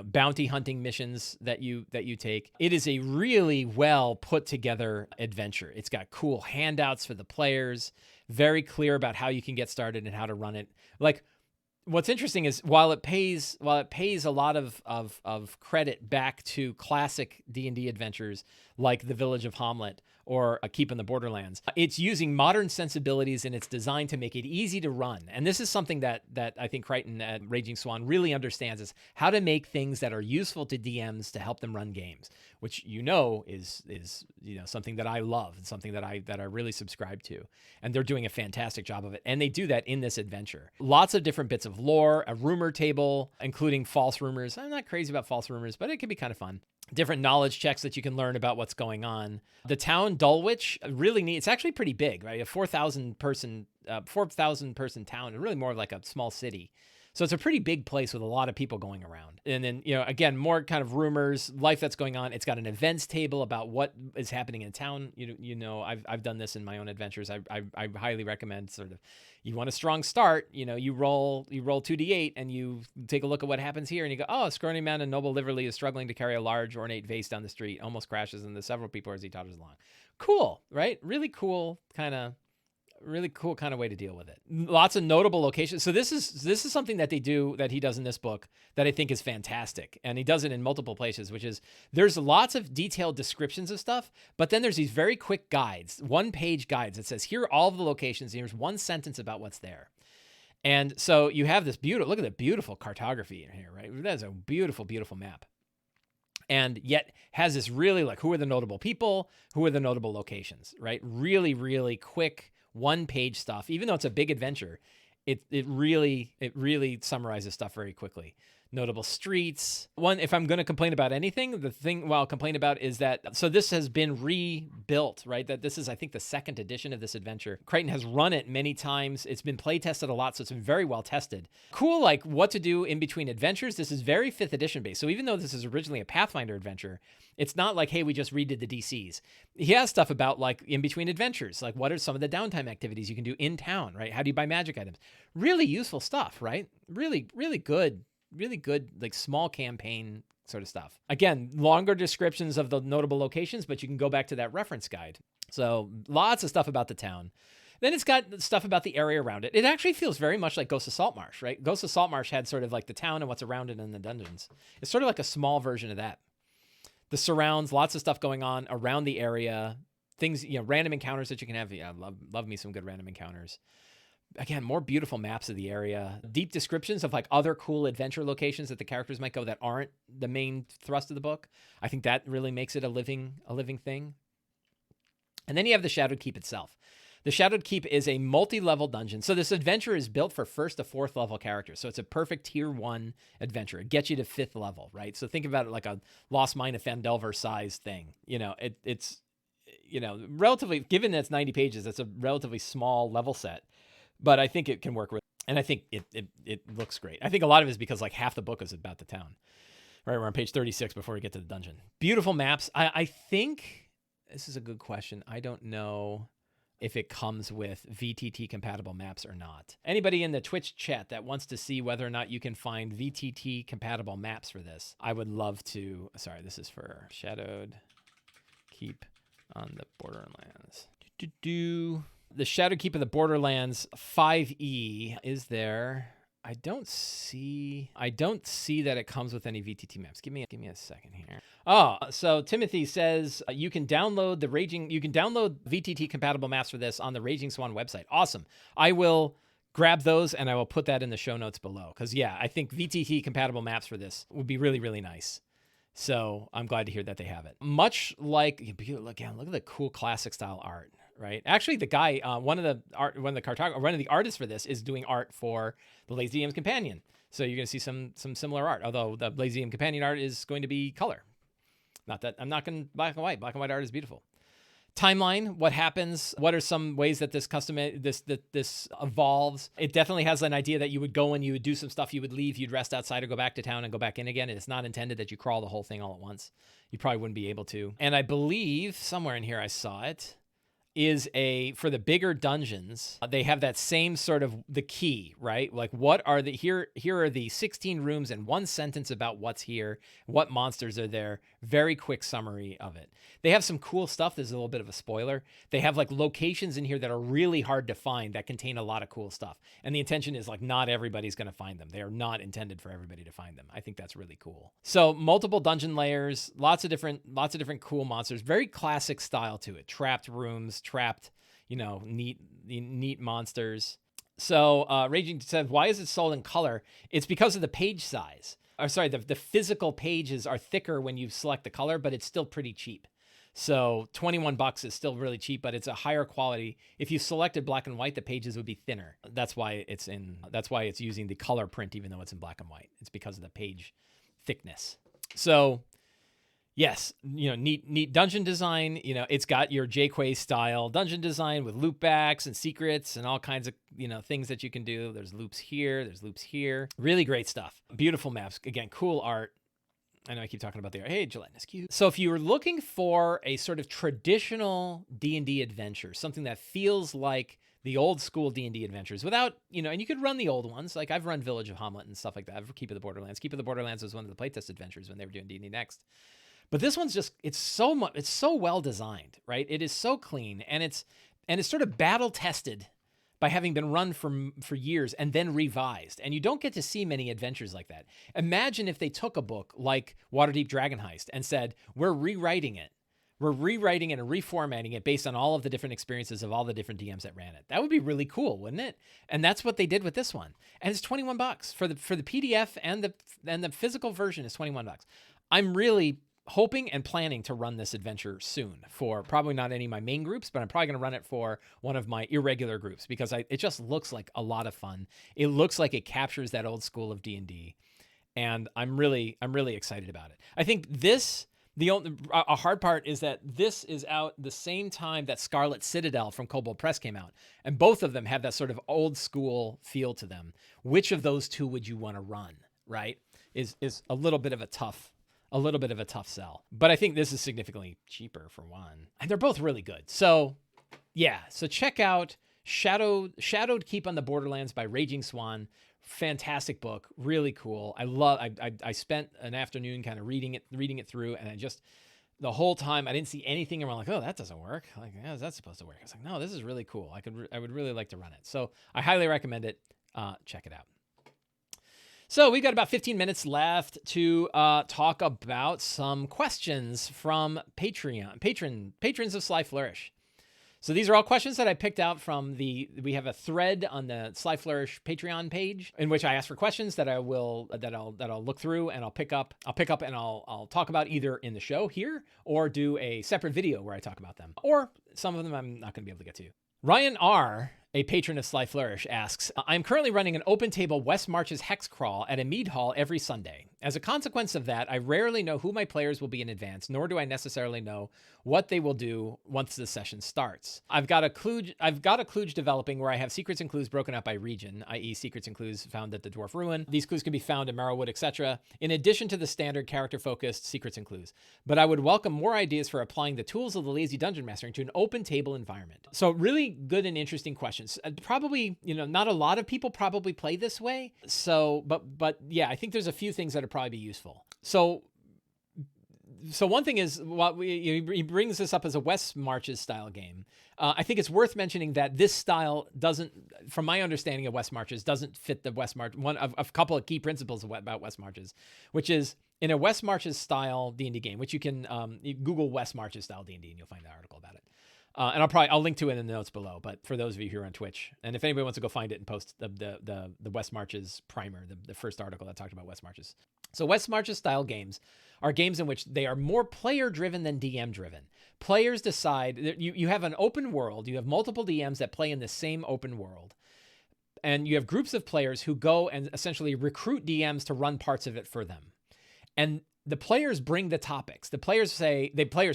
bounty hunting missions that you take. It is a really well put together adventure. It's got cool handouts for the players, very clear about how you can get started and how to run it. Like, what's interesting is while it pays a lot of credit back to classic D&D adventures like The Village of Hamlet or A Keep in the Borderlands. It's using modern sensibilities in its design to make it easy to run. And this is something that I think Crichton at Raging Swan really understands, is how to make things that are useful to DMs to help them run games, which is something that I love and something that I really subscribe to. And they're doing a fantastic job of it. And they do that in this adventure. Lots of different bits of lore, a rumor table, including false rumors. I'm not crazy about false rumors, but it can be kind of fun. Different knowledge checks that you can learn about what's going on. The town Dulwich, really neat. It's actually pretty big, right? A 4,000 person town, and really more like a small city. So it's a pretty big place with a lot of people going around. And then, again, more kind of rumors, life that's going on. It's got an events table about what is happening in town. I've done this in my own adventures. I highly recommend sort of, you want a strong start, you roll 2d8 and you take a look at what happens here and you go, oh, a scrawny man in noble livery is struggling to carry a large ornate vase down the street, almost crashes into several people as he totters along. Cool, right? Really cool kind of way to deal with it. Lots of notable locations. So this is something that he does in this book that I think is fantastic. And he does it in multiple places, which is there's lots of detailed descriptions of stuff, but then there's these very quick guides, 1-page guides that says, here are all of the locations. And here's one sentence about what's there. And so you have this look at the beautiful cartography in here, right? That's a beautiful, beautiful map. And yet has this really who are the notable people? Who are the notable locations, right? Really, really quick 1-page stuff. Even though it's a big adventure, it really summarizes stuff very quickly. Notable streets. If I'm going to complain about anything, the thing I'll complain about is that, so this has been rebuilt, right? That this is, I think, the 2nd edition of this adventure. Crichton has run it many times. It's been play tested a lot, so it's been very well tested. Cool, what to do in between adventures. This is very 5th edition based. So even though this is originally a Pathfinder adventure, it's not hey, we just redid the DCs. He has stuff about in between adventures, what are some of the downtime activities you can do in town, right? How do you buy magic items? Really useful stuff, right? Really, really good small campaign sort of stuff. Again, longer descriptions of the notable locations, but you can go back to that reference guide. So lots of stuff about the town. Then it's got stuff about the area around it. It actually feels very much like Ghosts of Saltmarsh, right? Ghosts of Saltmarsh had sort of the town and what's around it and the dungeons. It's sort of like a small version of that. The surrounds, lots of stuff going on around the area. Things, random encounters that you can have. Yeah, love me some good random encounters. Again, more beautiful maps of the area, deep descriptions of other cool adventure locations that the characters might go that aren't the main thrust of the book. I think that really makes it a living thing. And then you have the Shadowed Keep itself. The Shadowed Keep is a multi-level dungeon. So this adventure is built for 1st to 4th level characters. So it's a perfect tier 1 adventure. It gets you to 5th level, right? So think about it like a Lost Mine of Phandelver size thing. It's relatively, given that it's 90 pages, it's a relatively small level set. But I think it can work with, and I think it looks great. I think a lot of it is because half the book is about the town. Right, we're on page 36 before we get to the dungeon. Beautiful maps. I think this is a good question. I don't know if it comes with VTT compatible maps or not. Anybody in the Twitch chat that wants to see whether or not you can find VTT compatible maps for this, I would love to. Sorry, this is for Shadowed Keep on the Borderlands. The Shadowed Keep of the Borderlands 5e is there. I don't see that it comes with any VTT maps. Give me a second here. Oh, so Timothy says you can download VTT compatible maps for this on the Raging Swan website. Awesome. I will grab those and I will put that in the show notes below. Because I think VTT compatible maps for this would be really, really nice. So I'm glad to hear that they have it. Much like, look at the cool classic style art. Right. Actually, the guy, one of the artists for this is doing art for the Lazy DM's Companion. So you're going to see some similar art, although the Lazy DM Companion art is going to be color. Not that I'm not going to black and white. Black and white art is beautiful. Timeline, what happens? What are some ways that this evolves? It definitely has an idea that you would go and you would do some stuff, you would leave, you'd rest outside or go back to town and go back in again. And it's not intended that you crawl the whole thing all at once. You probably wouldn't be able to. And I believe somewhere in here I saw it. is for the bigger dungeons, they have that same sort of the key, right? Like what are here are the 16 rooms and one sentence about what's here, what monsters are there, very quick summary of it. They have some cool stuff. There's a little bit of a spoiler. They have like locations in here that are really hard to find that contain a lot of cool stuff. And the intention is like not everybody's going to find them. They are not intended for everybody to find them. I think that's really cool. So multiple dungeon layers, lots of different cool monsters, very classic style to it. Trapped rooms, trapped, neat monsters. So Raging said, why is it sold in color? It's because of the page size. Or sorry, the physical pages are thicker when you select the color, but it's still pretty cheap. So $21 is still really cheap, but it's a higher quality. If you selected black and white, the pages would be thinner. That's why it's using the color print, even though it's in black and white. It's because of the page thickness. So yes, neat dungeon design. It's got your Jayquay style dungeon design with loopbacks and secrets and all kinds of, things that you can do. There's loops here. There's loops here. Really great stuff. Beautiful maps. Again, cool art. I know I keep talking about the art. Hey, Gelatinous Cube. So if you were looking for a sort of traditional D&D adventure, something that feels like the old school D&D adventures without, and you could run the old ones. Like I've run Village of Hamlet and stuff like that. Keep of the Borderlands. Keep of the Borderlands was one of the playtest adventures when they were doing D&D Next. But this one's just, it's so well designed, right? It is so clean and it's sort of battle tested by having been run for years and then revised. And you don't get to see many adventures like that. Imagine if they took a book like Waterdeep Dragon Heist and said, we're rewriting it. We're rewriting it and reformatting it based on all of the different experiences of all the different DMs that ran it. That would be really cool, wouldn't it? And that's what they did with this one. And it's $21 for the PDF and the physical version is $21. I'm really hoping and planning to run this adventure soon for probably not any of my main groups, but I'm probably going to run it for one of my irregular groups because it just looks like a lot of fun. It looks like it captures that old school of D&D, and I'm really excited about it. I think a hard part is that this is out the same time that Scarlet Citadel from Kobold Press came out, and both of them have that sort of old school feel to them. Which of those two would you want to run, right? Is a little bit of a tough sell. But I think this is significantly cheaper for one. And they're both really good. So yeah, so check out Shadowed Keep on the Borderlands by Raging Swan. Fantastic book, really cool. I spent an afternoon kind of reading it through, and the whole time I didn't see anything and I'm like, oh, that doesn't work. Like, how is that supposed to work? I was like, no, this is really cool. I would really like to run it. So I highly recommend it. Check it out. So we've got about 15 minutes left to talk about some questions from patrons of Sly Flourish. So these are all questions that I picked out from we have a thread on the Sly Flourish Patreon page in which I ask for questions that I'll look through and I'll pick up and I'll talk about either in the show here or do a separate video where I talk about them. Or some of them I'm not going to be able to get to. Ryan R., a patron of Sly Flourish, asks, I'm currently running an open table West Marches Hex Crawl at a mead hall every Sunday. As a consequence of that, I rarely know who my players will be in advance, nor do I necessarily know what they will do once the session starts. I've got a kludge developing where I have secrets and clues broken up by region, i.e. secrets and clues found at the Dwarf Ruin. These clues can be found in Marrowwood, etc., in addition to the standard character-focused secrets and clues. But I would welcome more ideas for applying the tools of the Lazy Dungeon Mastering to an open table environment. So really good and interesting questions. Probably, not a lot of people probably play this way. So, but yeah, I think there's a few things that would probably be useful. So one thing is, he brings this up as a West Marches style game. I think it's worth mentioning that this style doesn't, from my understanding of West Marches, doesn't fit the West March. One of a couple of key principles about West Marches, which is in a West Marches style D&D game, which you can Google West Marches style D&D and you'll find an article about it. And I'll link to it in the notes below. But for those of you here on Twitch, and if anybody wants to go find it and post the West Marches primer, the first article that talked about West Marches. So West Marches style games are games in which they are more player driven than DM driven. Players decide you have an open world. You have multiple DMs that play in the same open world. And you have groups of players who go and essentially recruit DMs to run parts of it for them. And the players bring the topics. The players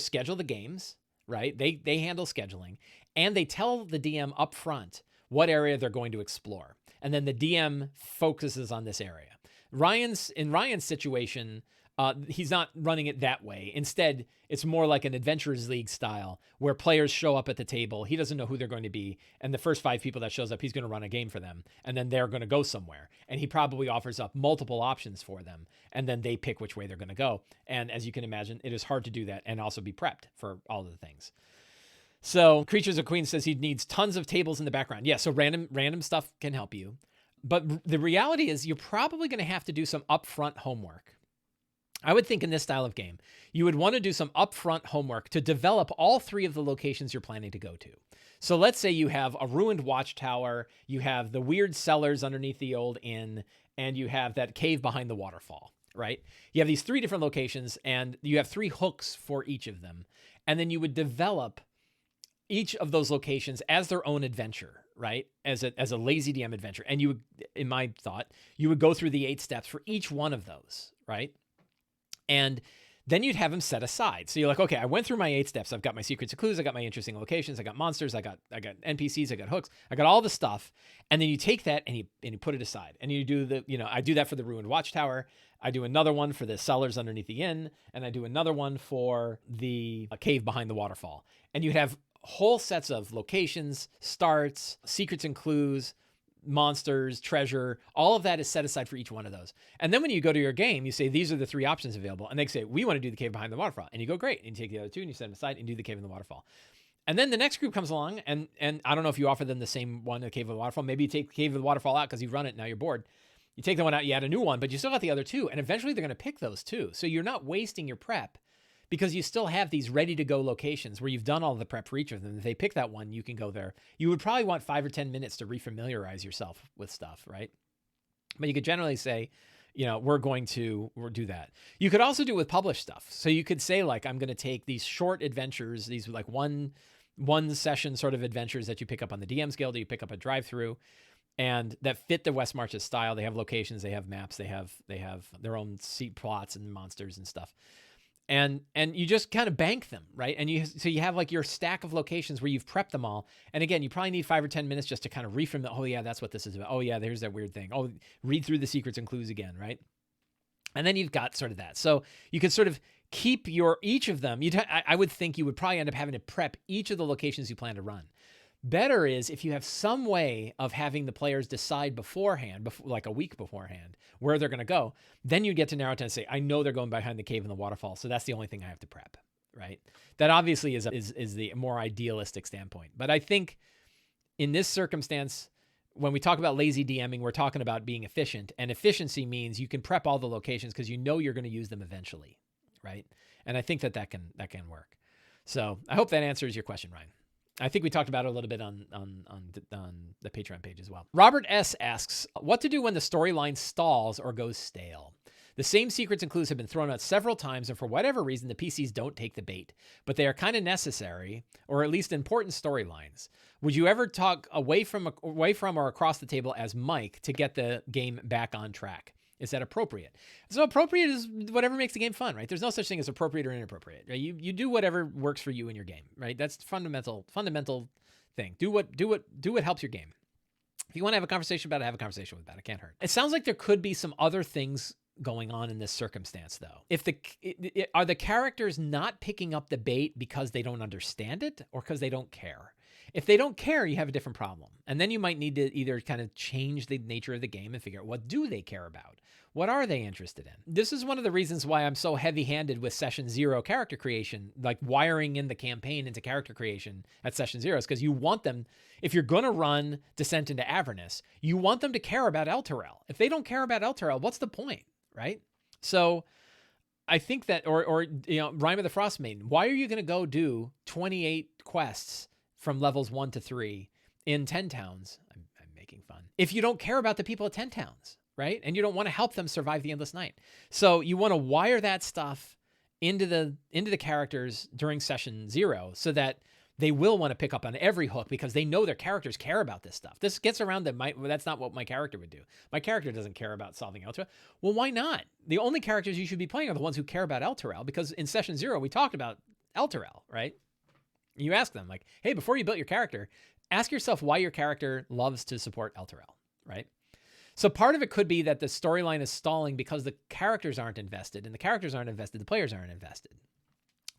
schedule the games. Right? They handle scheduling and they tell the DM up front what area they're going to explore. And then the DM focuses on this area. In Ryan's situation, He's not running it that way. Instead, it's more like an Adventurers League style where players show up at the table. He doesn't know who they're going to be. And the first 5 people that shows up, he's going to run a game for them. And then they're going to go somewhere. And he probably offers up multiple options for them. And then they pick which way they're going to go. And as you can imagine, it is hard to do that and also be prepped for all of the things. So Creatures of Queen says he needs tons of tables in the background. Yeah, so random stuff can help you. But the reality is you're probably going to have to do some upfront homework. I would think in this style of game, you would want to do some upfront homework to develop all 3 of the locations you're planning to go to. So let's say you have a ruined watchtower, you have the weird cellars underneath the old inn, and you have that cave behind the waterfall, right? You have these 3 different locations, and you have 3 hooks for each of them. And then you would develop each of those locations as their own adventure, right? As a lazy DM adventure. And you would, in my thought, you would go through the 8 steps for each one of those, right? And then you'd have them set aside. So you're like, okay, I went through my 8 steps. I've got my secrets and clues. I got my interesting locations. I got monsters. I got NPCs. I got hooks. I got all the stuff. And then you take that and you put it aside. And you do I do that for the ruined watchtower. I do another one for the cellars underneath the inn. And I do another one for the cave behind the waterfall. And you'd have whole sets of locations, starts, secrets and clues, monsters, treasure, all of that is set aside for each one of those. And then when you go to your game, you say, these are the 3 options available. And they say, we want to do the cave behind the waterfall. And you go, great. And you take the other 2 and you set them aside and do the cave in the waterfall. And then the next group comes along and I don't know if you offer them the same one, the cave of the waterfall. Maybe you take the cave of the waterfall out because you've run it. Now you're bored. You take the one out, you add a new one, but you still got the other 2. And eventually they're going to pick those 2. So you're not wasting your prep because you still have these ready to go locations where you've done all the prep for each of them. If they pick that one, you can go there. You would probably want 5 or 10 minutes to refamiliarize yourself with stuff, right? But you could generally say, we'll do that. You could also do with published stuff. So you could say like, I'm going to take these short adventures, these like one session sort of adventures that you pick up on the DM's Guild, or you pick up a drive-through, and that fit the West Marches style. They have locations, they have maps, they have their own seat plots and monsters and stuff. And you just kind of bank them, right? And so you have like your stack of locations where you've prepped them all. And again, you probably need 5 or 10 minutes just to kind of reframe it. Oh yeah, that's what this is about. Oh yeah, there's that weird thing. Oh, read through the secrets and clues again, right? And then you've got sort of that. So you can sort of keep each of them. I would think you would probably end up having to prep each of the locations you plan to run. Better is if you have some way of having the players decide beforehand, like a week beforehand, where they're going to go, then you get to narrow it down and say, I know they're going behind the cave and the waterfall, so that's the only thing I have to prep, right? That obviously is the more idealistic standpoint. But I think in this circumstance, when we talk about lazy DMing, we're talking about being efficient, and efficiency means you can prep all the locations because you know you're going to use them eventually, right? And I think that can work. So I hope that answers your question, Ryan. I think we talked about it a little bit on the Patreon page as well. Robert S. asks, what to do when the storyline stalls or goes stale? The same secrets and clues have been thrown out several times, and for whatever reason, the PCs don't take the bait, but they are kind of necessary, or at least important storylines. Would you ever talk away from or across the table as Mike to get the game back on track? Is that appropriate? So appropriate is whatever makes the game fun, right? There's no such thing as appropriate or inappropriate, right? You do whatever works for you in your game, right? That's fundamental thing. Do what helps your game. If you want to have a conversation about it, have a conversation about it. It can't hurt. It sounds like there could be some other things going on in this circumstance, though. Are the characters not picking up the bait because they don't understand it or because they don't care? If they don't care, you have a different problem. And then you might need to either kind of change the nature of the game and figure out what do they care about? What are they interested in? This is one of the reasons why I'm so heavy-handed with session 0 character creation, like wiring in the campaign into character creation at session 0, is because you want them, if you're going to run Descent into Avernus, you want them to care about Elturel. If they don't care about Elturel, what's the point, right? So I think that, or Rime of the Frost Maiden, why are you going to go do 28 quests from levels 1 to 3 in 10 towns? I'm making fun. If you don't care about the people at 10 towns, right? And you don't want to help them survive the Endless Night. So you want to wire that stuff into the characters during session 0 so that they will want to pick up on every hook because they know their characters care about this stuff. This gets around that's not what my character would do. My character doesn't care about solving Elturel. Well, why not? The only characters you should be playing are the ones who care about Elturel, because in session 0, we talked about Elturel, right? You ask them like, hey, before you build your character, ask yourself why your character loves to support Elturel, right? So part of it could be that the storyline is stalling because the characters aren't invested, and the characters aren't invested, the players aren't invested.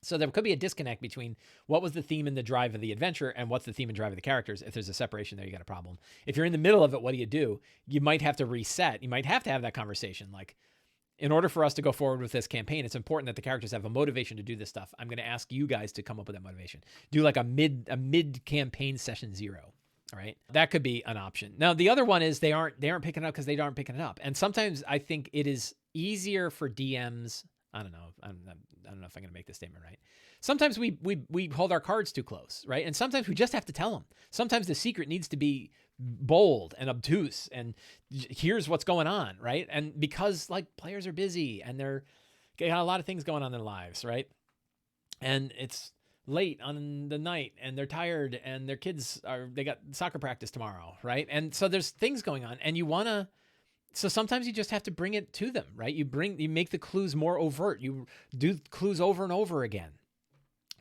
So there could be a disconnect between what was the theme and the drive of the adventure and what's the theme and drive of the characters. If there's a separation there, you got a problem. If you're in the middle of it, what do? You might have to reset. You might have to have that conversation. Like, in order for us to go forward with this campaign, it's important that the characters have a motivation to do this stuff. I'm going to ask you guys to come up with that motivation. Do like a mid campaign session 0. All right. That could be an option. Now, the other one is they aren't picking it up because they aren't picking it up. And sometimes I think it is easier for DMs. I don't know. I don't know if I'm going to make this statement right. Sometimes we hold our cards too close, right? And sometimes we just have to tell them. Sometimes the secret needs to be bold and obtuse and here's what's going on, right? And because like players are busy and they got a lot of things going on in their lives, right? And it's late on the night and they're tired and their kids they got soccer practice tomorrow, right? And so there's things going on and so sometimes you just have to bring it to them, right? You make the clues more overt. You do clues over and over again,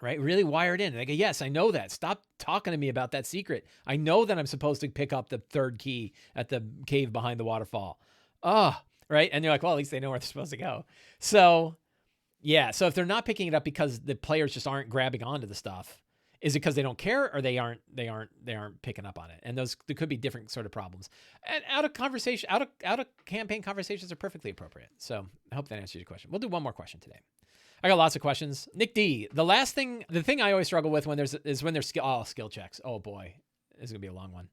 right? Really wire it in. They go, yes, I know that. Stop talking to me about that secret. I know that I'm supposed to pick up the 3rd key at the cave behind the waterfall. Right? And you're like, well, at least they know where they're supposed to go. So yeah. So if they're not picking it up because the players just aren't grabbing onto the stuff, is it because they don't care or they aren't picking up on it? And there could be different sort of problems. And out of campaign conversations are perfectly appropriate. So I hope that answers your question. We'll do one more question today. I got lots of questions. Nick D, the thing I always struggle with when there's skill checks. Oh boy, this is gonna be a long one.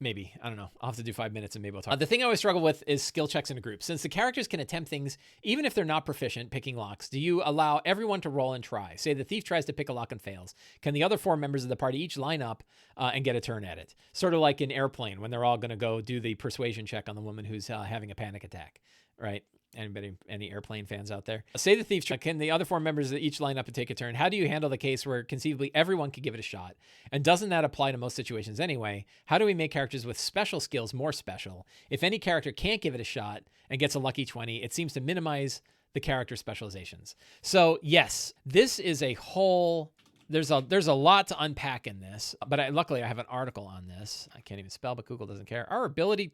Maybe, I don't know. I'll have to do 5 minutes and maybe we'll talk. The thing I always struggle with is skill checks in a group. Since the characters can attempt things, even if they're not proficient picking locks, do you allow everyone to roll and try? Say the thief tries to pick a lock and fails. Can the other 4 members of the party each line up and get a turn at it? Sort of like in Airplane when they're all going to go do the persuasion check on the woman who's having a panic attack, right? Any Airplane fans out there? Say the thief try. Can the other 4 members each line up and take a turn? How do you handle the case where conceivably everyone could give it a shot? And doesn't that apply to most situations anyway? How do we make characters with special skills more special? If any character can't give it a shot and gets a lucky 20, it seems to minimize the character specializations. So yes, this is a whole... There's a lot to unpack in this, but luckily I have an article on this. I can't even spell, but Google doesn't care. Our ability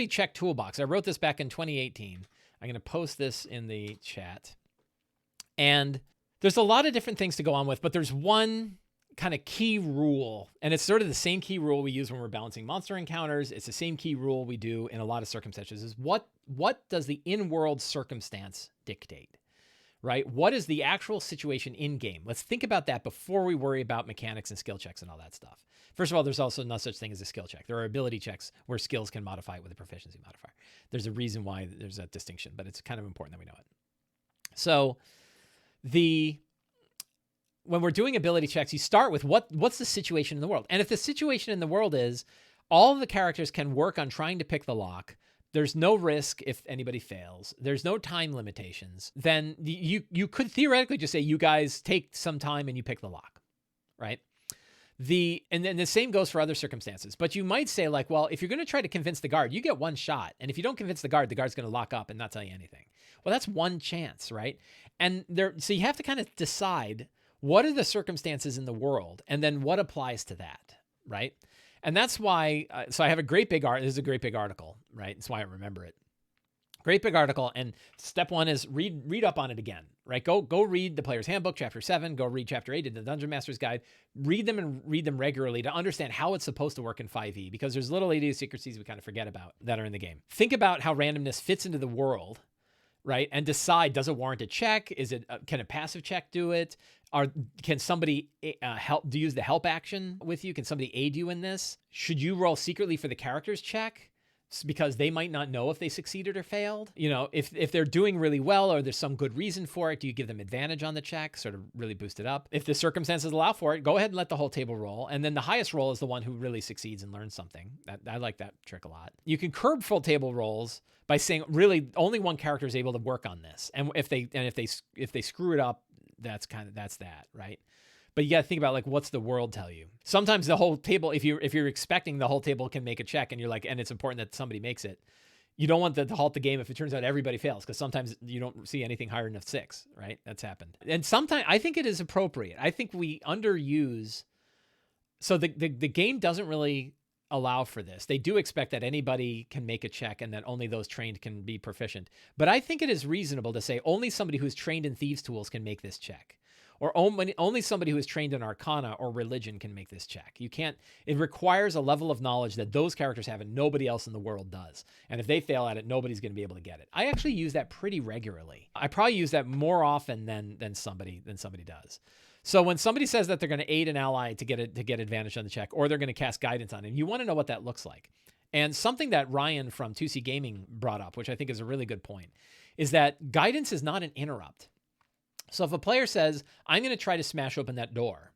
check toolbox. I wrote this back in 2018. I'm going to post this in the chat. And there's a lot of different things to go on with, but there's one kind of key rule, and it's sort of the same key rule we use when we're balancing monster encounters. It's the same key rule we do in a lot of circumstances. Is what does the in-world circumstance dictate? Right? What is the actual situation in game? Let's think about that before we worry about mechanics and skill checks and all that stuff. First of all, there's also no such thing as a skill check. There are ability checks where skills can modify it with a proficiency modifier. There's a reason why there's that distinction, but it's kind of important that we know it. So when we're doing ability checks, you start with what's the situation in the world? And if the situation in the world is all of the characters can work on trying to pick the lock, there's no risk if anybody fails, there's no time limitations, then you could theoretically just say, you guys take some time and you pick the lock, right? And then the same goes for other circumstances. But you might say like, well, if you're going to try to convince the guard, you get one shot. And if you don't convince the guard's going to lock up and not tell you anything. Well, that's one chance, right? And so you have to kind of decide what are the circumstances in the world and then what applies to that, right? And that's why, so I have a great big this is a great big article, right? That's why I remember it. Great big article. And step 1 is read up on it again, right? Go read the Player's Handbook, Chapter 7. Go read Chapter 8 of the Dungeon Master's Guide. Read them and read them regularly to understand how it's supposed to work in 5e, because there's little idiosyncrasies we kind of forget about that are in the game. Think about how randomness fits into the world, right? And decide, does it warrant a check? Can a passive check do it? Can somebody use the help action with you? Can somebody aid you in this? Should you roll secretly for the character's check? Because they might not know if they succeeded or failed. You know, if they're doing really well or there's some good reason for it, do you give them advantage on the check, sort of really boost it up? If the circumstances allow for it, go ahead and let the whole table roll. And then the highest roll is the one who really succeeds and learns something. I like that trick a lot. You can curb full table rolls by saying really only one character is able to work on this. And if they screw it up, that's that, right? But you got to think about like, what's the world tell you? Sometimes the whole table, if you're expecting the whole table can make a check and you're like, and it's important that somebody makes it, you don't want to halt the game if it turns out everybody fails, because sometimes you don't see anything higher than a 6, right? That's happened. And sometimes I think it is appropriate. I think we underuse, so the game doesn't really allow for this. They do expect that anybody can make a check and that only those trained can be proficient. But I think it is reasonable to say only somebody who's trained in thieves' tools can make this check. Or only somebody who is trained in arcana or religion can make this check. You can't, it requires a level of knowledge that those characters have and nobody else in the world does. And if they fail at it, nobody's going to be able to get it. I actually use that pretty regularly. I probably use that more often than somebody does. So when somebody says that they're going to aid an ally to get advantage on the check, or they're going to cast guidance on him, you want to know what that looks like. And something that Ryan from 2C Gaming brought up, which I think is a really good point, is that guidance is not an interrupt. So if a player says, I'm going to try to smash open that door,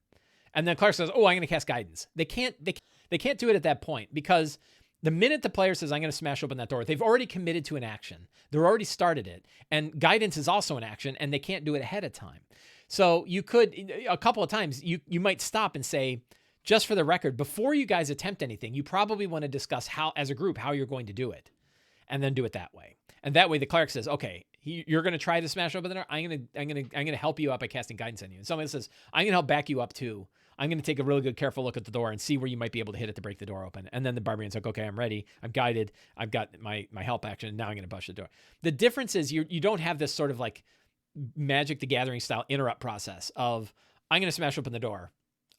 and then Clark says, oh, I'm going to cast guidance, they can't do it at that point, because the minute the player says, I'm going to smash open that door, they've already committed to an action. They're already started it. And guidance is also an action, and they can't do it ahead of time. So you could, a couple of times, you might stop and say, just for the record, before you guys attempt anything, you probably want to discuss how, as a group, how you're going to do it, and then do it that way. And that way the cleric says, okay, you're going to try to smash open the door. I'm going to help you out by casting guidance on you. And someone says, I'm going to help back you up too. I'm going to take a really good, careful look at the door and see where you might be able to hit it to break the door open. And then the barbarian's like, okay, I'm ready. I'm guided. I've got my help action. And now I'm going to bust the door. The difference is you don't have this sort of like Magic the Gathering style interrupt process of, I'm going to smash open the door.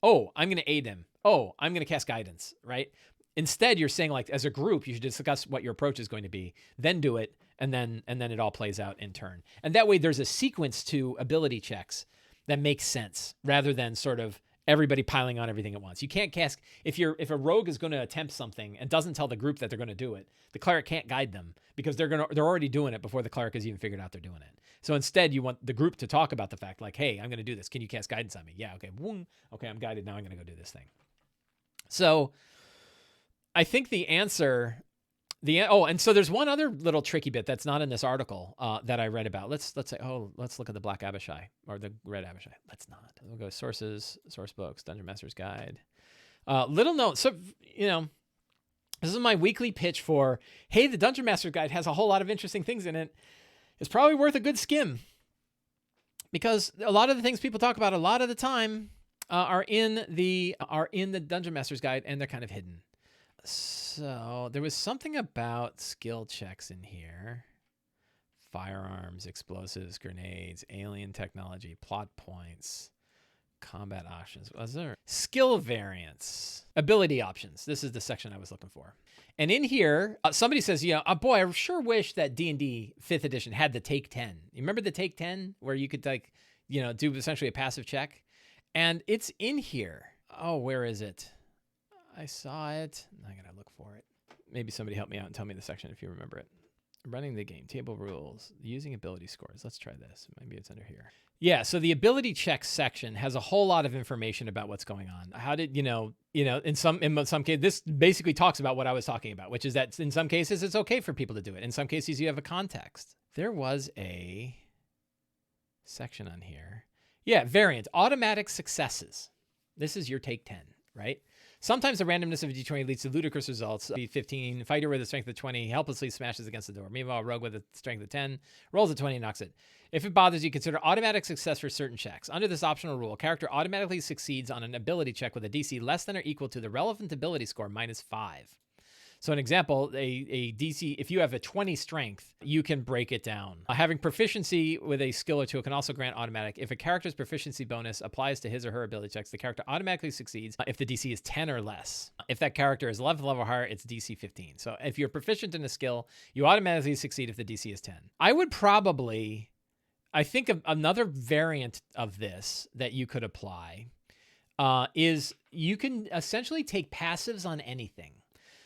Oh, I'm going to aid him. Oh, I'm going to cast guidance, right? Instead, you're saying, like, as a group, you should discuss what your approach is going to be, then do it, and then it all plays out in turn. And that way there's a sequence to ability checks that makes sense, rather than sort of everybody piling on everything at once. You can't cast, if a rogue is going to attempt something and doesn't tell the group that they're going to do it, the cleric can't guide them, because they're already doing it before the cleric has even figured out they're doing it. So instead, you want the group to talk about the fact, like, hey, I'm going to do this. Can you cast guidance on me? Yeah, okay. Boom. Okay, I'm guided. Now I'm going to go do this thing. So I think the answer, and so there's one other little tricky bit that's not in this article that I read about. Let's say, let's look at the Black Abishai or the Red Abishai. Let's not. We'll go sources, source books, Dungeon Master's Guide. Little note. So, this is my weekly pitch for, hey, the Dungeon Master's Guide has a whole lot of interesting things in it. It's probably worth a good skim, because a lot of the things people talk about a lot of the time are in the Dungeon Master's Guide, and they're kind of hidden. So there was something about skill checks in here. Firearms, explosives, grenades, alien technology, plot points, combat options. Was there skill variants, ability options? This is the section I was looking for. And in here, somebody says, boy, I sure wish that D&D 5th edition had the Take 10. You remember the Take 10 where you could do essentially a passive check? And it's in here. Oh, where is it? I saw it. I gotta look for it. Maybe somebody help me out and tell me the section if you remember it. Running the game, table rules, using ability scores. Let's try this. Maybe it's under here. Yeah, so the ability check section has a whole lot of information about what's going on. How did, in some cases, this basically talks about what I was talking about, which is that in some cases it's okay for people to do it. In some cases you have a context. There was a section on here. Yeah, variant, automatic successes. This is your Take 10, right? Sometimes the randomness of a D20 leads to ludicrous results. D15, fighter with a strength of 20 helplessly smashes against the door. Meanwhile, rogue with a strength of 10 rolls a 20 and knocks it. If it bothers you, consider automatic success for certain checks. Under this optional rule, a character automatically succeeds on an ability check with a DC less than or equal to the relevant ability score -5. So an example, a DC, if you have a 20 strength, you can break it down. Having proficiency with a skill or two can also grant automatic. If a character's proficiency bonus applies to his or her ability checks, the character automatically succeeds if the DC is 10 or less. If that character is 11th level or higher, it's DC 15. So if you're proficient in a skill, you automatically succeed if the DC is 10. I think another variant of this that you could apply is you can essentially take passives on anything.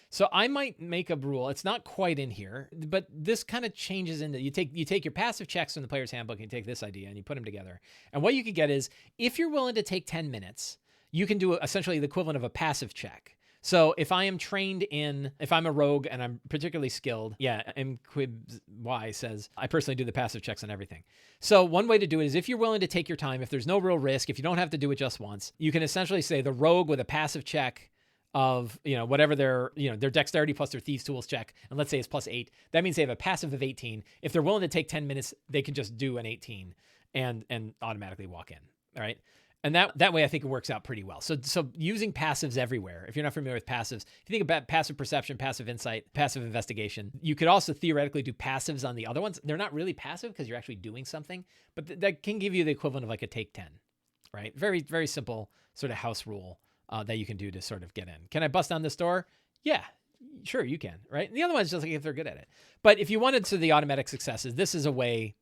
So I might make a rule. It's not quite in here, but this kind of changes into, you take your passive checks from the player's handbook, and you take this idea and you put them together. And what you could get is, if you're willing to take 10 minutes, you can do essentially the equivalent of a passive check. So if I'm a rogue and I'm particularly skilled, MQuib Y says, I personally do the passive checks on everything. So one way to do it is, if you're willing to take your time, if there's no real risk, if you don't have to do it just once, you can essentially say the rogue with a passive check of, whatever their dexterity plus their thieves tools check, and let's say it's +8, that means they have a passive of 18. If they're willing to take 10 minutes, they can just do an 18 and automatically walk in. All right. And that way, I think it works out pretty well. So using passives everywhere. If you're not familiar with passives, if you think about passive perception, passive insight, passive investigation, you could also theoretically do passives on the other ones. They're not really passive because you're actually doing something, but that can give you the equivalent of like a take 10, right? Very, very simple sort of house rule that you can do to sort of get in. Can I bust down this door? Yeah, sure you can, right? And the other one's just like if they're good at it. But if you wanted to the automatic successes, this is a way.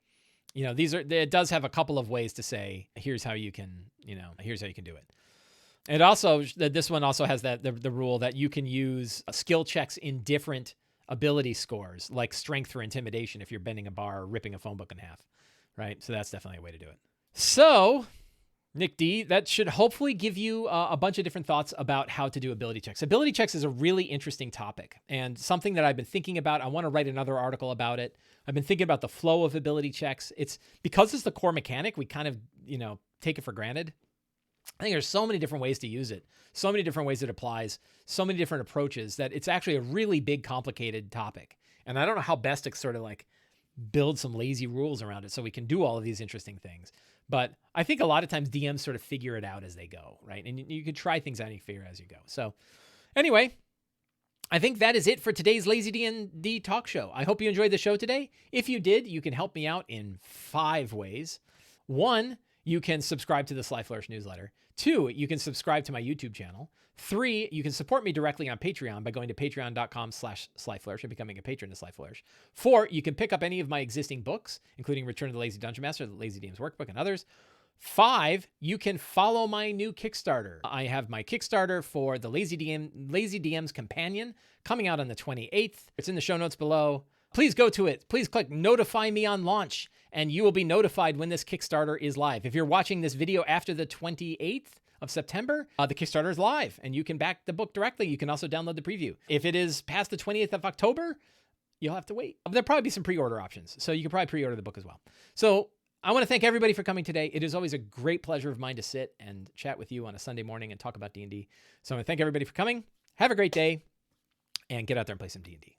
It does have a couple of ways to say, here's how you can do it. It also, this one also has the rule that you can use skill checks in different ability scores, like strength or intimidation, if you're bending a bar or ripping a phone book in half, right? So that's definitely a way to do it. So, Nick D, that should hopefully give you a bunch of different thoughts about how to do ability checks. Ability checks is a really interesting topic and something that I've been thinking about. I want to write another article about it. I've been thinking about the flow of ability checks. It's because it's the core mechanic, we kind of, take it for granted. I think there's so many different ways to use it, so many different ways it applies, so many different approaches that it's actually a really big, complicated topic. And I don't know how best to sort of like build some lazy rules around it so we can do all of these interesting things. But I think a lot of times DMs sort of figure it out as they go, right? And you could try things out and you figure it as you go. So anyway, I think that is it for today's Lazy D&D talk show. I hope you enjoyed the show today. If you did, you can help me out in 5 ways. 1, you can subscribe to the Sly Flourish newsletter. 2, you can subscribe to my YouTube channel. 3, you can support me directly on Patreon by going to patreon.com/SlyFlourish and becoming a patron to Sly Flourish. 4, you can pick up any of my existing books, including Return of the Lazy Dungeon Master, the Lazy DM's Workbook, and others. 5, you can follow my new Kickstarter. I have my Kickstarter for the Lazy DM's Companion coming out on the 28th. It's in the show notes below. Please go to it. Please click notify me on launch, and you will be notified when this Kickstarter is live. If you're watching this video after the 28th of September, the Kickstarter is live, and you can back the book directly. You can also download the preview. If it is past the 20th of October, you'll have to wait. There'll probably be some pre-order options, so you can probably pre-order the book as well. So I want to thank everybody for coming today. It is always a great pleasure of mine to sit and chat with you on a Sunday morning and talk about D&D. So I want to thank everybody for coming. Have a great day, and get out there and play some D&D.